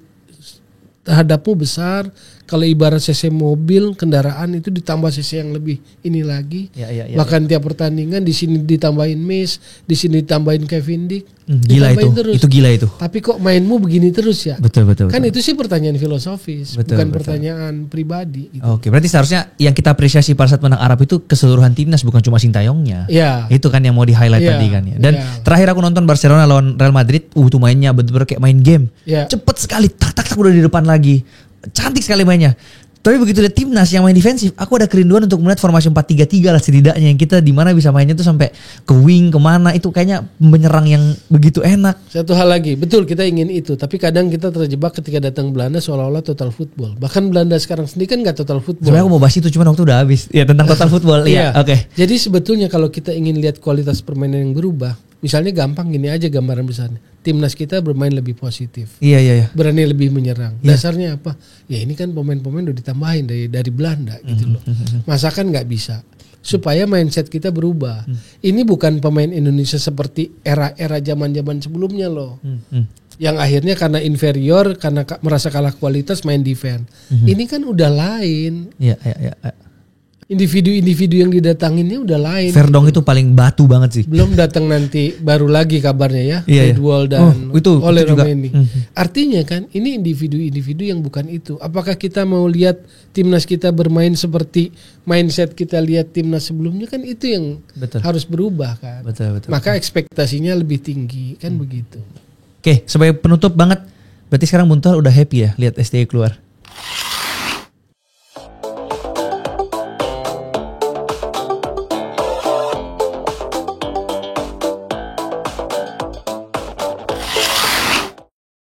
terhadapmu besar. Kalau ibarat cc mobil, kendaraan itu ditambah cc yang lebih ini lagi. Bahkan tiap pertandingan di sini ditambahin Mes, di sini ditambahin Kevin Dick. Gila itu. Terus. Itu gila itu. Tapi kok mainmu begini terus ya? Betul. Kan itu sih pertanyaan filosofis, bukan pertanyaan pribadi. Gitu. Oke, berarti seharusnya yang kita apresiasi pada saat menang Arab itu keseluruhan timnas, bukan cuma Sintayongnya. Iya. Itu kan yang mau di highlight tadi kan ya. Dan terakhir aku nonton Barcelona lawan Real Madrid, tuh mainnya betul-betul kayak main game. Cepet sekali, tak udah di depan lagi. Cantik sekali mainnya. Tapi begitu lihat timnas yang main defensif, aku ada kerinduan untuk melihat formasi 4-3-3 lah setidaknya, yang kita di mana bisa mainnya tuh sampai ke wing kemana, itu kayaknya menyerang yang begitu enak. Satu hal lagi, betul kita ingin itu, tapi kadang kita terjebak ketika datang Belanda seolah-olah total football. Bahkan Belanda sekarang sendiri kan nggak total football. Sebenarnya aku mau bahas itu, cuman waktu udah habis. Ya tentang total football. Iya. Oke. Jadi sebetulnya kalau kita ingin lihat kualitas permainan yang berubah, misalnya gampang gini aja gambaran besarnya. Timnas kita bermain lebih positif. Iya. Berani lebih menyerang. Dasarnya apa? Ya ini kan pemain-pemain udah ditambahin dari Belanda gitu loh. Masakan nggak bisa. Supaya mindset kita berubah. Ini bukan pemain Indonesia seperti era-era zaman-zaman sebelumnya loh. Yang akhirnya karena inferior, karena merasa kalah kualitas main defense. Ini kan udah lain. Iya. Individu-individu yang didatanginnya udah lain. Verdong gitu. Itu paling batu banget sih. Belum datang nanti baru lagi kabarnya ya. Edwall dan oleh Romeni. Artinya kan ini individu-individu yang bukan itu. Apakah kita mau lihat timnas kita bermain seperti mindset kita lihat timnas sebelumnya, kan itu yang harus berubah kan. Betul. Maka ekspektasinya lebih tinggi kan begitu. Oke, sebagai penutup banget, berarti sekarang Bung Toel udah happy ya lihat STY keluar?